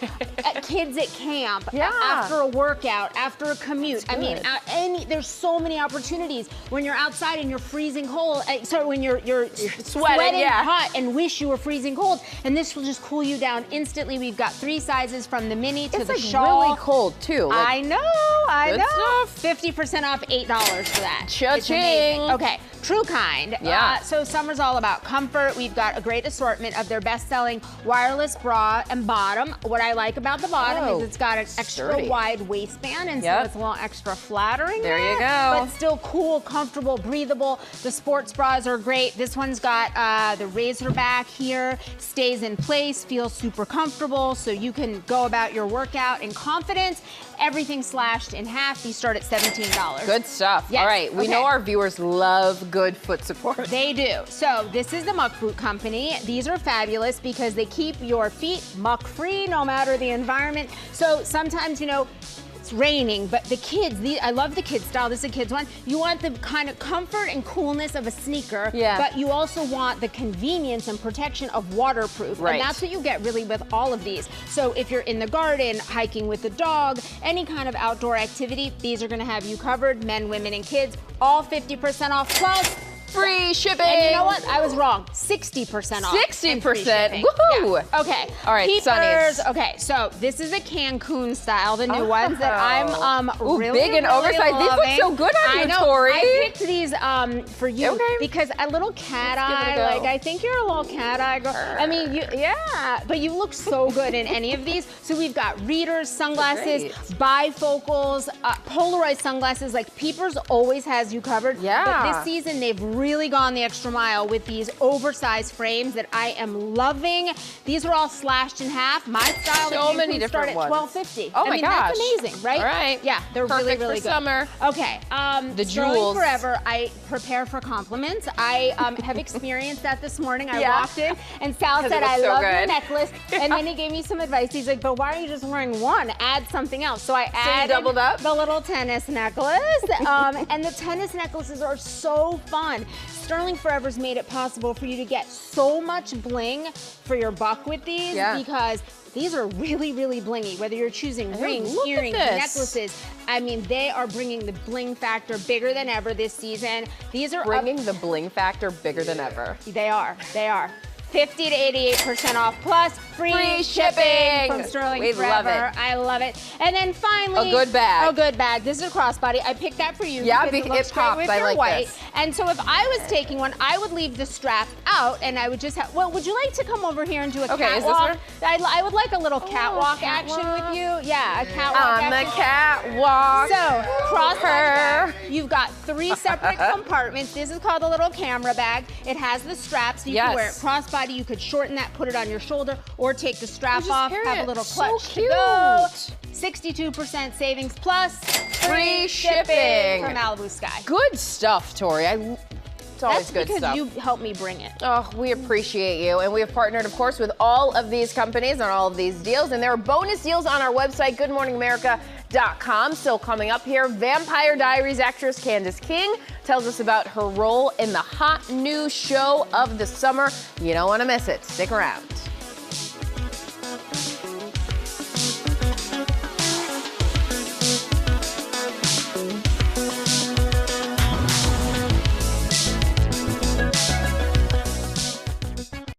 Speaker 19: kids at camp, after a workout, after a commute. I mean, there's so many opportunities when you're outside and you're freezing cold. When you're
Speaker 1: sweating
Speaker 19: hot and wish you were freezing cold, and this will just cool you down instantly. We've got 3 sizes from the mini to the shawl.
Speaker 1: Really cold too.
Speaker 19: I know.
Speaker 1: Stuff.
Speaker 19: 50% off, $8 for that.
Speaker 1: Cha-ching.
Speaker 19: Okay, True Kind.
Speaker 1: Yeah.
Speaker 19: So summer's all about comfort. We've got a great assortment of their best-selling wireless bra and bottom. What I like about the bottom is it's got an extra wide waistband, and so it's a little extra flattering.
Speaker 1: There you go.
Speaker 19: But still cool, comfortable, breathable. The sports bras are great. This one's got the razor back here, stays in place, feels super comfortable, so you can go about your workout in confidence. Everything slashed in half. These start at $17.
Speaker 1: Good stuff.
Speaker 19: Yes.
Speaker 1: All right, we know our viewers love good foot support.
Speaker 19: They do. So this is the Muck Boot Company. These are fabulous because they keep your feet muck-free no matter the environment. So sometimes, it's raining, but the kids, I love the kids style. This is a kids one. You want the kind of comfort and coolness of a sneaker, but you also want the convenience and protection of waterproof.
Speaker 1: Right.
Speaker 19: And that's what you get really with all of these. So if you're in the garden, hiking with the dog, any kind of outdoor activity, these are gonna have you covered, men, women, and kids, all 50% off plus
Speaker 1: free shipping.
Speaker 19: And you know what? I was wrong. 60% off.
Speaker 1: 60%.
Speaker 19: Woohoo!
Speaker 1: Yeah.
Speaker 19: Okay.
Speaker 1: All right,
Speaker 19: Keepers.
Speaker 1: Sunnies.
Speaker 19: Okay, so this is the Cancun style, the new ones that I'm really,
Speaker 1: big and
Speaker 19: really
Speaker 1: oversized.
Speaker 19: loving.
Speaker 1: These look so good on you,
Speaker 19: I know.
Speaker 1: Tori.
Speaker 19: I picked these for you because a little cat eye. Like I think you're a little cat eye girl. I mean, but you look so good in any of these. So we've got readers, sunglasses, bifocals, polarized sunglasses. Like Peepers always has you covered.
Speaker 1: Yeah.
Speaker 19: But this season they've really gone the extra mile with these oversized frames that I am loving. These are all slashed in half. My style
Speaker 1: So many different
Speaker 19: start at
Speaker 1: ones.
Speaker 19: $12.50.
Speaker 1: Oh my gosh.
Speaker 19: That's amazing, right?
Speaker 1: All right.
Speaker 19: Yeah, they're
Speaker 1: Perfect
Speaker 19: really
Speaker 1: for
Speaker 19: good.
Speaker 1: summer.
Speaker 19: Okay.
Speaker 1: The
Speaker 19: Sterling
Speaker 1: jewels.
Speaker 19: Forever, I prepare for compliments. I have experienced that this morning. I walked in and Sal said, I love your necklace. And then he gave me some advice. He's like, but why are you just wearing one? Add something else. So I added
Speaker 1: doubled up?
Speaker 19: the little tennis necklace. And the tennis necklaces are so fun. Sterling Forever's made it possible for you to get so much bling for your buck with these because these are really, really blingy. Whether you're choosing rings, earrings, necklaces, I mean, they are bringing the bling factor bigger than ever this season. These are
Speaker 1: bringing the bling factor bigger than ever.
Speaker 19: They are. 50 to 88% off plus free shipping from Sterling
Speaker 1: We
Speaker 19: Forever.
Speaker 1: love it.
Speaker 19: I love it. And then finally,
Speaker 1: a good bag.
Speaker 19: A good bag. This is a crossbody. I picked that for you.
Speaker 1: Yeah,
Speaker 19: because it looks
Speaker 1: it pops.
Speaker 19: great with
Speaker 1: I
Speaker 19: your
Speaker 1: like
Speaker 19: white.
Speaker 1: this.
Speaker 19: And so if I was taking one, I would leave the strap out, and I would just have. Well, would you like to come over here and do a catwalk? I would like a little catwalk action with you. Yeah, a catwalk.
Speaker 1: On the catwalk.
Speaker 19: So crossbody. You've got 3 separate compartments. This is called a little camera bag. It has the straps. So you can wear it crossbody. You could shorten that, put it on your shoulder, or take the strap off, have a little clutch to go. 62% savings plus free shipping from Malibu Sky.
Speaker 1: Good stuff, Tori. It's always good stuff.
Speaker 19: That's because you helped me bring it.
Speaker 1: Oh, we appreciate you. And we have partnered, of course, with all of these companies on all of these deals. And there are bonus deals on our website, goodmorningamerica.com. Still coming up here, Vampire Diaries actress Candace King tells us about her role in the hot new show of the summer. You don't want to miss it. Stick around.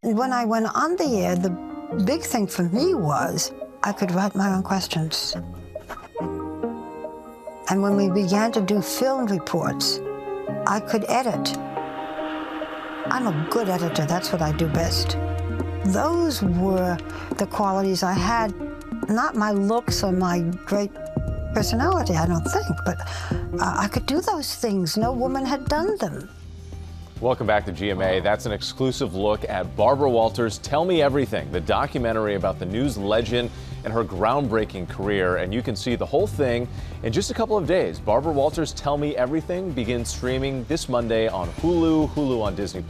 Speaker 3: When I went on the air, the big thing for me was I could write my own questions. And when we began to do film reports, I could edit. I'm a good editor, that's what I do best. Those were the qualities I had, not my looks or my great personality, I don't think, but I could do those things. No woman had done them.
Speaker 5: Welcome back to GMA. That's an exclusive look at Barbara Walters' Tell Me Everything, the documentary about the news legend and her groundbreaking career. And you can see the whole thing in just a couple of days. Barbara Walters' Tell Me Everything begins streaming this Monday on Hulu on Disney+.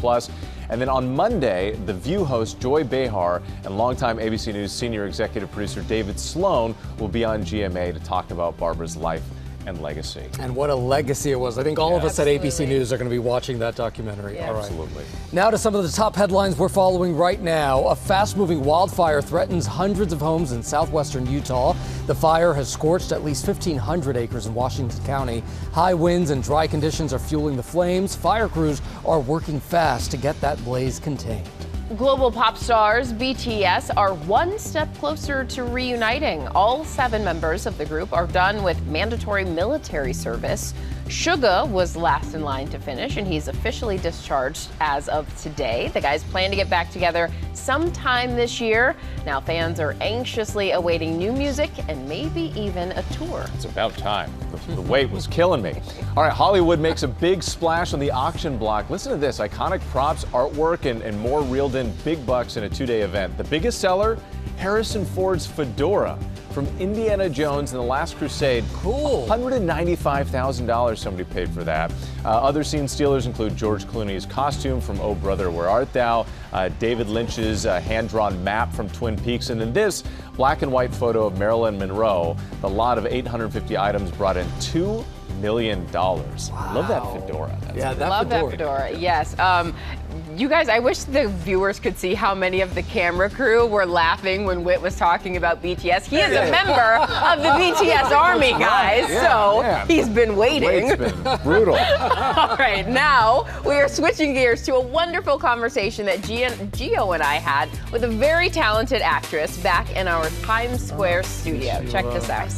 Speaker 5: And then on Monday, The View host Joy Behar and longtime ABC News senior executive producer David Sloan will be on GMA to talk about Barbara's life and legacy.
Speaker 6: And what a legacy it was. I think all of us at ABC News are going to be watching that documentary.
Speaker 5: Yeah.
Speaker 6: All right.
Speaker 5: Absolutely.
Speaker 6: Now to some of the top headlines we're following right now. A fast-moving wildfire threatens hundreds of homes in southwestern Utah. The fire has scorched at least 1,500 acres in Washington County. High winds and dry conditions are fueling the flames. Fire crews are working fast to get that blaze contained.
Speaker 1: Global pop stars BTS are one step closer to reuniting. All 7 members of the group are done with mandatory military service. Suga was last in line to finish, and he's officially discharged as of today. The guys plan to get back together sometime this year. Now fans are anxiously awaiting new music and maybe even a tour.
Speaker 5: It's about time. The wait was killing me. All right, Hollywood makes a big splash on the auction block. Listen to this. Iconic props, artwork, and more reeled in big bucks in a 2-day event. The biggest seller, Harrison Ford's fedora from Indiana Jones and the Last Crusade.
Speaker 6: Cool.
Speaker 5: $195,000 somebody paid for that. Other scene stealers include George Clooney's costume from Oh Brother, Where Art Thou? David Lynch's hand-drawn map from Twin Peaks, and then this black and white photo of Marilyn Monroe. The lot of 850 items brought in $2 million. Wow. Love that fedora.
Speaker 1: Love that fedora. Yes. You guys, I wish the viewers could see how many of the camera crew were laughing when Whit was talking about BTS. He is a member of the BTS army, guys, he's been waiting.
Speaker 5: The wait's been brutal.
Speaker 1: All right, now we are switching gears to a wonderful conversation that Gio and I had with a very talented actress back in our Times Square studio. Check this out.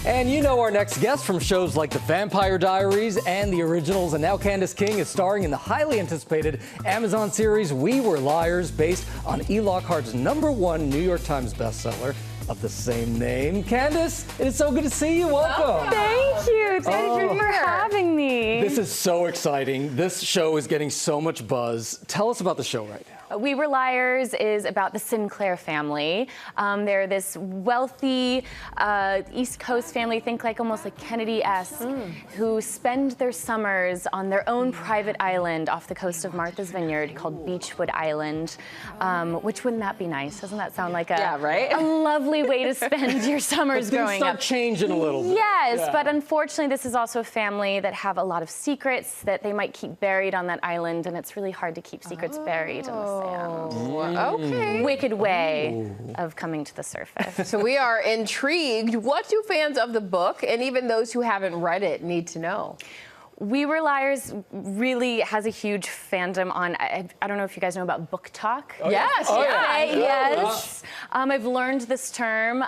Speaker 6: And you know our next guest from shows like The Vampire Diaries and The Originals, and now Candace King is starring in the highly anticipated Amazon series We Were Liars, based on E. Lockhart's #1 New York Times bestseller of the same name. Candace, it is so good to see you. Welcome.
Speaker 4: Thank you. Thank you for having me.
Speaker 6: This is so exciting. This show is getting so much buzz. Tell us about the show right now.
Speaker 4: We Were Liars is about the Sinclair family. They're this wealthy East Coast family, think like almost like Kennedy-esque, who spend their summers on their own private island off the coast of Martha's Vineyard called Beechwood Island. Which wouldn't that be nice? Doesn't that sound like a lovely way to spend your summers growing up?
Speaker 6: Things start changing a little bit.
Speaker 4: Yes, but unfortunately this is also a family that have a lot of secrets that they might keep buried on that island, and it's really hard to keep secrets buried in the sand.
Speaker 1: Okay.
Speaker 4: Wicked way of coming to the surface.
Speaker 1: So we are intrigued. What do fans of the book, and even those who haven't read it, need to know?
Speaker 4: We Were Liars really has a huge fandom on, I don't know if you guys know about book talk.
Speaker 1: Oh, yes.
Speaker 4: Oh,
Speaker 1: yeah.
Speaker 4: Yes. I've learned this term.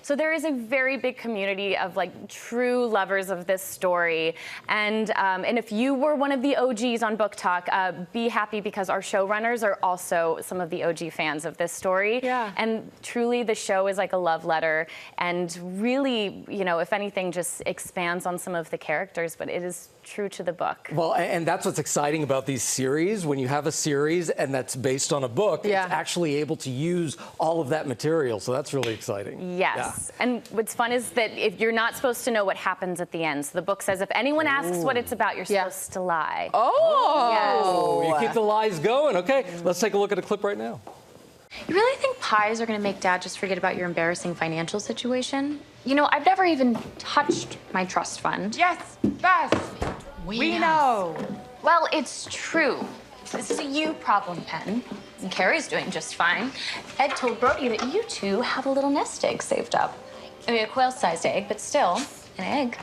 Speaker 4: So there is a very big community of like true lovers of this story. And if you were one of the OGs on Book Talk, be happy, because our showrunners are also some of the OG fans of this story.
Speaker 1: Yeah.
Speaker 4: And truly the show is like a love letter, and really, you know, if anything, just expands on some of the characters, but it is true to the book.
Speaker 6: Well, and that's what's exciting about these series. When you have a series and that's based on a book, it's actually able to use all of that material. So that's really exciting.
Speaker 4: Yes. Yeah. And what's fun is that if you're not supposed to know what happens at the end. So the book says if anyone asks what it's about, you're supposed to lie.
Speaker 6: Oh! Yes. You keep the lies going. Okay, let's take a look at a clip right now.
Speaker 21: You really think pies are going to make Dad just forget about your embarrassing financial situation? You know, I've never even touched my trust fund.
Speaker 23: Yes, Beth. We know.
Speaker 21: Well, it's true. This is a you problem, Pen. And Carrie's doing just fine. Ed told Brody that you two have a little nest egg saved up. I mean, a quail-sized egg, but still, an egg.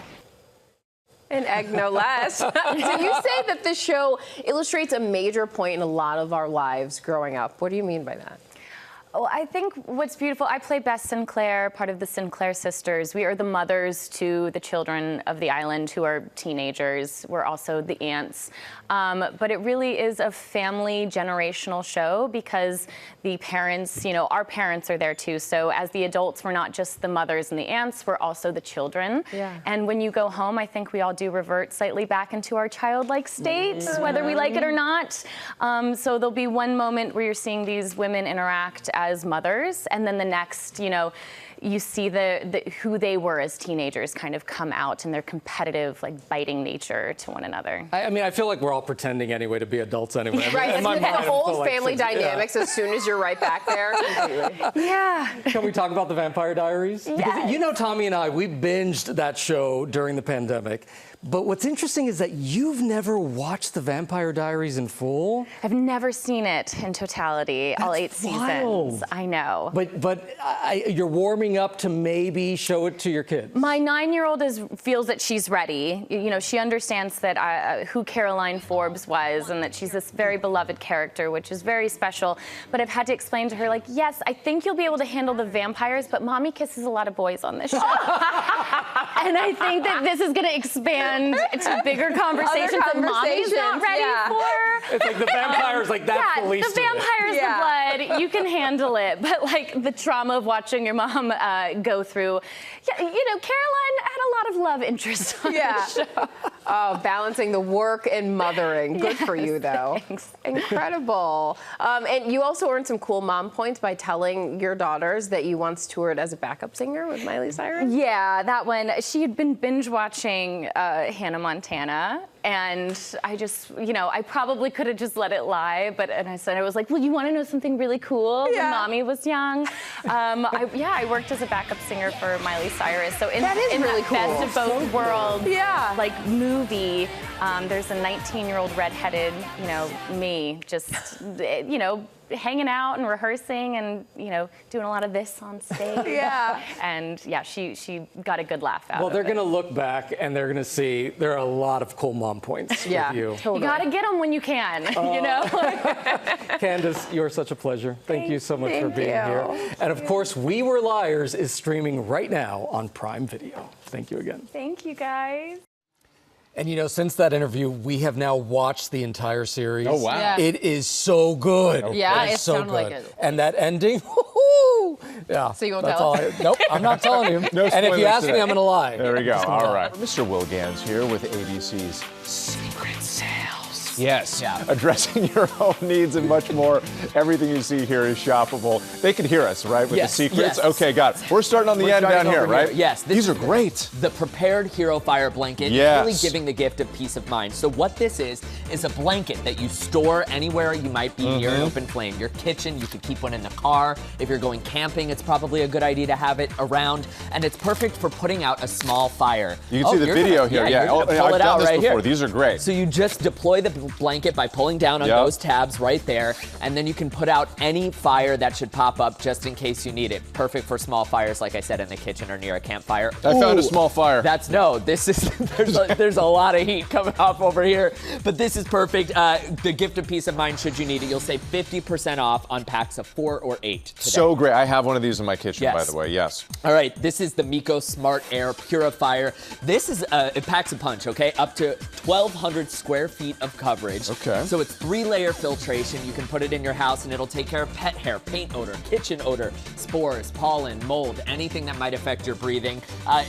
Speaker 1: An egg, no less. So you say that this show illustrates a major point in a lot of our lives growing up. What do you mean by that?
Speaker 4: Well, I think what's beautiful, I play Bess Sinclair, part of the Sinclair sisters. We are the mothers to the children of the island who are teenagers. We're also the aunts. But it really is a family generational show, because the parents, you know, our parents are there too. So as the adults, we're not just the mothers and the aunts, we're also the children.
Speaker 1: Yeah.
Speaker 4: And when you go home, I think we all do revert slightly back into our childlike state, whether we like it or not. So there'll be one moment where you're seeing these women interact as as mothers, and then the next, you see who they were as teenagers kind of come out in their competitive, like, biting nature to one another.
Speaker 6: I mean, I feel like we're all pretending anyway to be adults anyway.
Speaker 1: Right,
Speaker 6: In my mind, I
Speaker 1: the
Speaker 6: feel
Speaker 1: old
Speaker 6: like
Speaker 1: family dynamics as soon as you're right back there.
Speaker 4: Yeah.
Speaker 6: Can we talk about the Vampire Diaries?
Speaker 4: Yes.
Speaker 6: Because, Tommy and I, we binged that show during the pandemic. But what's interesting is that you've never watched the Vampire Diaries in full.
Speaker 4: I've never seen it in totality, all 8 seasons. I know.
Speaker 6: But you're warming up to maybe show it to your kids.
Speaker 4: My 9-year-old feels that she's ready. She understands that who Caroline Forbes was and that she's this very beloved character, which is very special. But I've had to explain to her, like, yes, I think you'll be able to handle the vampires, but mommy kisses a lot of boys on this show. And I think that this is going to expand to bigger conversations that mommy's not ready for.
Speaker 6: It's like the vampires, like that's the least
Speaker 4: the vampire's the blood. You can handle it, but like the trauma of watching your mom go through. Yeah, Caroline had a lot of love interest on the show.
Speaker 1: Oh, balancing the work and mothering. Good for you, though.
Speaker 4: Thanks.
Speaker 1: Incredible. And you also earned some cool mom points by telling your daughters that you once toured as a backup singer with Miley Cyrus.
Speaker 4: Yeah, that one. She had been binge watching Hannah Montana, and I just, I probably could have just let it lie, and I was like, well, you want to know something really cool? When mommy was young. I worked as a backup singer for Miley Cyrus. So in
Speaker 1: really
Speaker 4: that
Speaker 1: cool.
Speaker 4: Best of Both Worlds, like movie, there's a 19-year-old redheaded, me, just, hanging out and rehearsing and doing a lot of this on stage. And she got a good laugh out of it.
Speaker 6: Well, they're going to look back and they're going to see there are a lot of cool mom points with you.
Speaker 4: Totally. You got to get them when you can,
Speaker 6: Candace, you're such a pleasure. Thank you so much for being
Speaker 1: you.
Speaker 6: here. And of course, We Were Liars is streaming right now on Prime Video. Thank you again.
Speaker 4: Thank you, guys.
Speaker 6: And since that interview, we have now watched the entire series.
Speaker 5: Oh, wow.
Speaker 1: Yeah.
Speaker 6: It is so good.
Speaker 1: Yeah, it
Speaker 6: so
Speaker 1: sounded
Speaker 6: good.
Speaker 1: like it.
Speaker 6: And that ending, woohoo! Yeah.
Speaker 1: So you won't
Speaker 6: that's
Speaker 1: tell
Speaker 6: all
Speaker 1: us?
Speaker 6: Nope, I'm not telling you.
Speaker 5: No
Speaker 6: and if you
Speaker 5: spoilers
Speaker 6: ask me,
Speaker 5: today.
Speaker 6: I'm going to lie.
Speaker 5: There we go.
Speaker 6: Just gonna
Speaker 5: All
Speaker 6: lie.
Speaker 5: right. Mr. Will Gans here with ABC's Secret Sales. Yes.
Speaker 7: Yeah.
Speaker 5: Addressing your own needs and much more. Everything you see here is shoppable. They can hear us, right, with the secrets?
Speaker 7: Yes.
Speaker 5: Okay, got it. We're starting on the end down here, right?
Speaker 7: Yes.
Speaker 5: These are great.
Speaker 7: The Prepared Hero Fire Blanket is really giving the gift of peace of mind. So what this is a blanket that you store anywhere you might be near an open flame. Your kitchen, you could keep one in the car. If you're going camping, it's probably a good idea to have it around. And it's perfect for putting out a small fire.
Speaker 5: You can see the video here.
Speaker 7: Yeah,
Speaker 5: I've done this before. These are great.
Speaker 7: So you just deploy the blanket by pulling down on those tabs right there, and then you can put out any fire that should pop up just in case you need it. Perfect for small fires, like I said, in the kitchen or near a campfire.
Speaker 5: I found a small fire.
Speaker 7: This is, there's a lot of heat coming off over here, but this is perfect. The gift of peace of mind should you need it. You'll save 50% off on packs of 4 or 8 today.
Speaker 5: So great. I have one of these in my kitchen, by the way. Yes.
Speaker 7: All right. This is the Miko Smart Air Purifier. This is, it packs a punch, okay? Up to 1,200 square feet of coverage.
Speaker 5: Okay.
Speaker 7: So it's 3-layer filtration. You can put it in your house and it'll take care of pet hair, paint odor, kitchen odor, spores, pollen, mold, anything that might affect your breathing.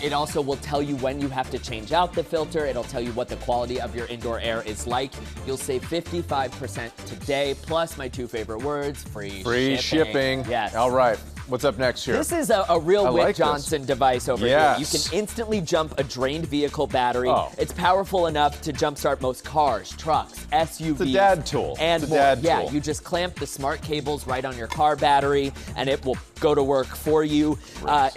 Speaker 7: It also will tell you when you have to change out the filter. It'll tell you what the quality of your indoor air is like. You'll save 55% today, plus my 2 favorite words, free shipping. Yes.
Speaker 5: All right. What's up next here?
Speaker 7: This is a real Whit
Speaker 5: like
Speaker 7: Johnson device over here. You can instantly jump a drained vehicle battery. It's powerful enough to jumpstart most cars, trucks, SUVs.
Speaker 5: It's a dad tool.
Speaker 7: And
Speaker 5: it's a
Speaker 7: more.
Speaker 5: dad
Speaker 7: Yeah,
Speaker 5: tool.
Speaker 7: you just clamp the smart cables right on your car battery, and it will go to work for you.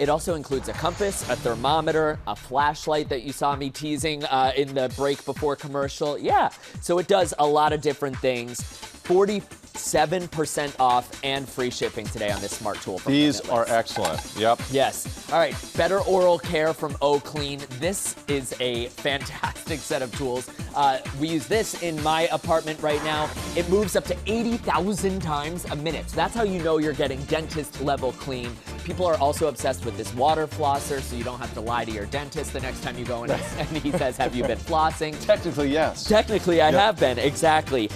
Speaker 7: It also includes a compass, a thermometer, a flashlight that you saw me teasing in the break before commercial. Yeah, so it does a lot of different things. 47% off and free shipping today on this smart tool.
Speaker 5: These are excellent. Yep.
Speaker 7: Yes. All right. Better oral care from O-Clean. This is a fantastic set of tools. We use this in my apartment right now. It moves up to 80,000 times a minute. So that's how you know you're getting dentist level clean. People are also obsessed with this water flosser, so you don't have to lie to your dentist the next time you go in and he says, have you been flossing?
Speaker 5: Technically, yes.
Speaker 7: Technically, I have been. Exactly.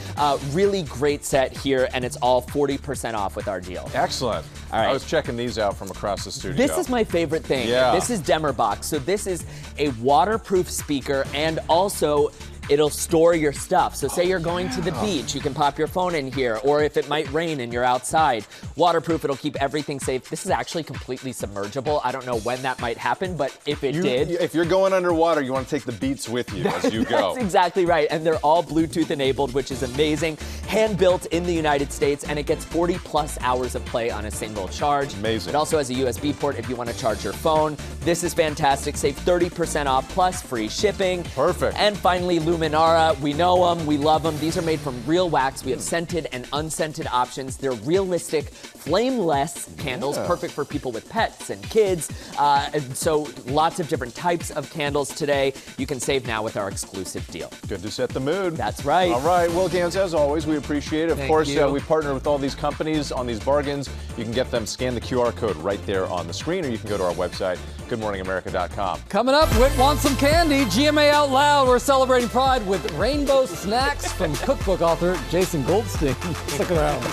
Speaker 7: Really great set here, and it's all 40% off with our deal.
Speaker 5: Excellent.
Speaker 7: All right.
Speaker 5: I was checking these out from across the studio.
Speaker 7: This is my favorite thing.
Speaker 5: Yeah.
Speaker 7: This is Demerbox. So this is a waterproof speaker, and also It'll store your stuff. So say you're going to the beach, you can pop your phone in here, or if it might rain and you're outside. Waterproof, it'll keep everything safe. This is actually completely submergible. I don't know when that might happen, but if it did.
Speaker 5: If you're going underwater, you want to take the beats with you as you go.
Speaker 7: That's exactly right. And they're all Bluetooth enabled, which is amazing. Hand built in the United States, and it gets 40 plus hours of play on a single charge.
Speaker 5: Amazing.
Speaker 7: It also has a USB port if you want to charge your phone. This is fantastic. Save 30% off plus free shipping.
Speaker 5: Perfect.
Speaker 7: And finally, Luminara. We know them. We love them. These are made from real wax. We have scented and unscented options. They're realistic, flameless candles, perfect for people with pets and kids. And so lots of different types of candles today. You can save now with our exclusive deal.
Speaker 5: Good to set the mood.
Speaker 7: That's right.
Speaker 5: All right. Well, Gans, as always, we appreciate it. Of course, we partner with all these companies on these bargains. You can get them, scan the QR code right there on the screen, or you can go to our website, goodmorningamerica.com.
Speaker 6: Coming up, Whit wants some candy. GMA Out Loud. We're celebrating Pride with rainbow snacks from cookbook author Jason Goldstein. Stick around.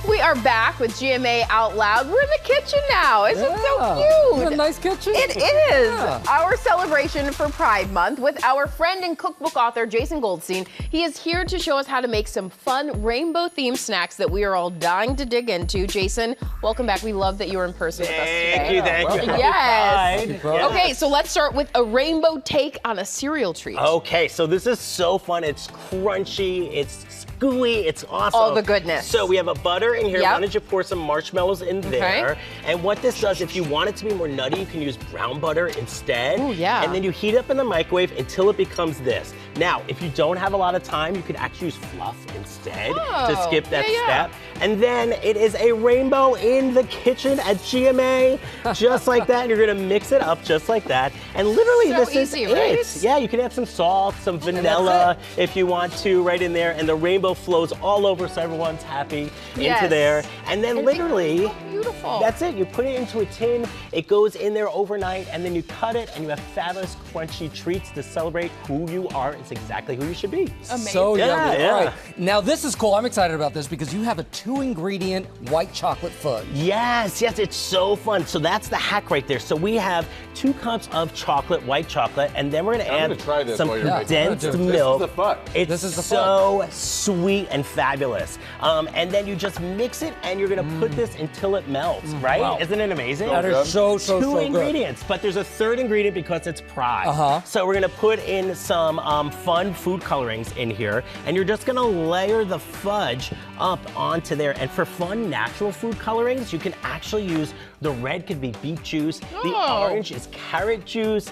Speaker 1: We are back with GMA Out Loud. We're in the kitchen now. Isn't it so cute?
Speaker 6: Isn't it a nice kitchen?
Speaker 1: It is. Our celebration for Pride Month with our friend and cookbook author, Jason Goldstein. He is here to show us how to make some fun rainbow-themed snacks that we are all dying to dig into. Jason, welcome back. We love that you were in person with us today.
Speaker 8: Thank you.
Speaker 1: Yes.
Speaker 8: Pride.
Speaker 1: Okay, so let's start with a rainbow take on a cereal treat.
Speaker 8: Okay, so this is so fun. It's crunchy. It's gooey. It's awesome.
Speaker 1: All the goodness.
Speaker 8: So we have a butter in here.
Speaker 1: Yep.
Speaker 8: Why don't you pour some marshmallows in there?
Speaker 1: Okay.
Speaker 8: And what this does, if you want it to be more nutty, you can use brown butter instead.
Speaker 1: Ooh, yeah.
Speaker 8: And then you heat up in the microwave until it becomes this. Now, if you don't have a lot of time, you could actually use fluff instead to skip that step. And then it is a rainbow in the kitchen at GMA, just like that. And you're gonna mix it up just like that. And literally,
Speaker 1: So
Speaker 8: this
Speaker 1: easy,
Speaker 8: is
Speaker 1: right?
Speaker 8: it. Yeah, you can add some salt, some vanilla if you want to, right in there. And the rainbow flows all over, so everyone's happy into there. And then literally,
Speaker 1: beautiful.
Speaker 8: That's it. You put it into a tin. It goes in there overnight, and then you cut it, and you have fabulous, crunchy treats to celebrate who you are. It's exactly who you should be.
Speaker 1: Amazing.
Speaker 6: So yummy.
Speaker 8: Yeah.
Speaker 6: All right. Now this is cool. I'm excited about this because you have a 2-ingredient white chocolate fudge.
Speaker 8: Yes, it's so fun. So that's the hack right there. So we have 2 cups of chocolate, white chocolate, and then we're gonna add some condensed milk.
Speaker 5: This is the fudge.
Speaker 8: It's so sweet and fabulous. And then you just mix it, and you're gonna put this until it melts, right?
Speaker 6: Wow.
Speaker 8: Isn't it amazing?
Speaker 6: That is so
Speaker 8: 2
Speaker 6: good.
Speaker 8: ingredients, but there's a 3rd ingredient because it's Pride. So we're gonna put in some fun food colorings in here, and you're just gonna layer the fudge up onto there. And for fun natural food colorings, you can actually use the red could be beet juice, the orange is carrot juice,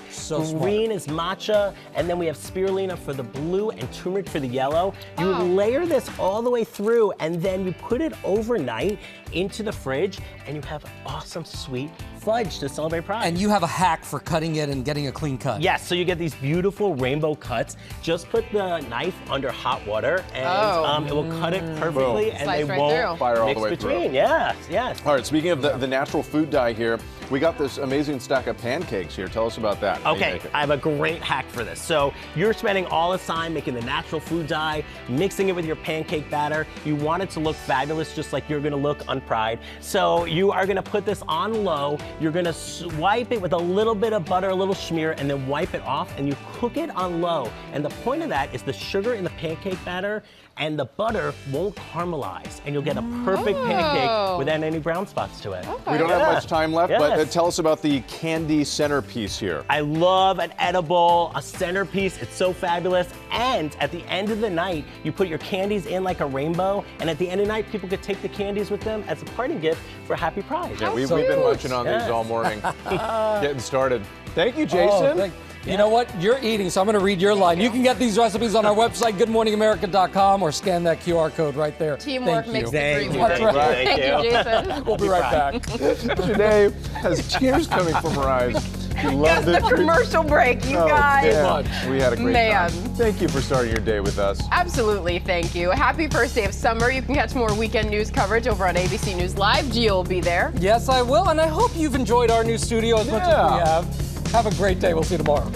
Speaker 8: green is matcha, and then we have spirulina for the blue and turmeric for the yellow. You layer this all the way through, and then you put it overnight into the fridge, and you have awesome sweet fudge to celebrate Pride.
Speaker 6: And you have a hack for cutting it and getting a clean cut.
Speaker 8: Yes, so you get these beautiful rainbow cuts. Just put the knife under hot water, and it will cut it perfectly, and
Speaker 1: Slice
Speaker 8: they
Speaker 1: right
Speaker 8: won't
Speaker 5: fire all
Speaker 8: mix
Speaker 5: the way
Speaker 8: between.
Speaker 5: through.
Speaker 8: Yes.
Speaker 5: All right, speaking of the natural food dye here, we got this amazing stack of pancakes here. Tell us about that. How you
Speaker 8: Okay,
Speaker 5: make it.
Speaker 8: I have a great hack for this. So you're spending all this time making the natural food dye, mixing it with your pancake batter. You want it to look fabulous, just like you're gonna look on Pride. So you are gonna put this on low. You're gonna wipe it with a little bit of butter, a little schmear, and then wipe it off, and you cook it on low. And the point of that is the sugar in the pancake batter and the butter won't caramelize, and you'll get a perfect pancake without any brown spots to it.
Speaker 5: We don't have much time left, but tell us about the candy centerpiece here.
Speaker 8: I love an edible, a centerpiece. It's so fabulous. And at the end of the night, you put your candies in like a rainbow, and at the end of the night, people could take the candies with them as a parting gift for Happy Pride.
Speaker 5: Yeah, we've been munching on these all morning, getting started. Thank you, Jason.
Speaker 6: You know what? You're eating, so I'm going to read your line. You can get these recipes on our website, goodmorningamerica.com, or scan that QR code right there.
Speaker 1: Teamwork makes the dream
Speaker 6: That's
Speaker 1: work.
Speaker 6: right.
Speaker 1: Thank you, Jason.
Speaker 6: We'll be right back.
Speaker 5: Janae has tears coming from her eyes. She loved
Speaker 1: the commercial break, you guys.
Speaker 5: Yeah, we had a great time. Thank you for starting your day with us.
Speaker 1: Absolutely, thank you. Happy first day of summer. You can catch more weekend news coverage over on ABC News Live. Gio will be there.
Speaker 6: Yes, I will, and I hope you've enjoyed our new studio as much as we have. Have a great day. We'll see you tomorrow.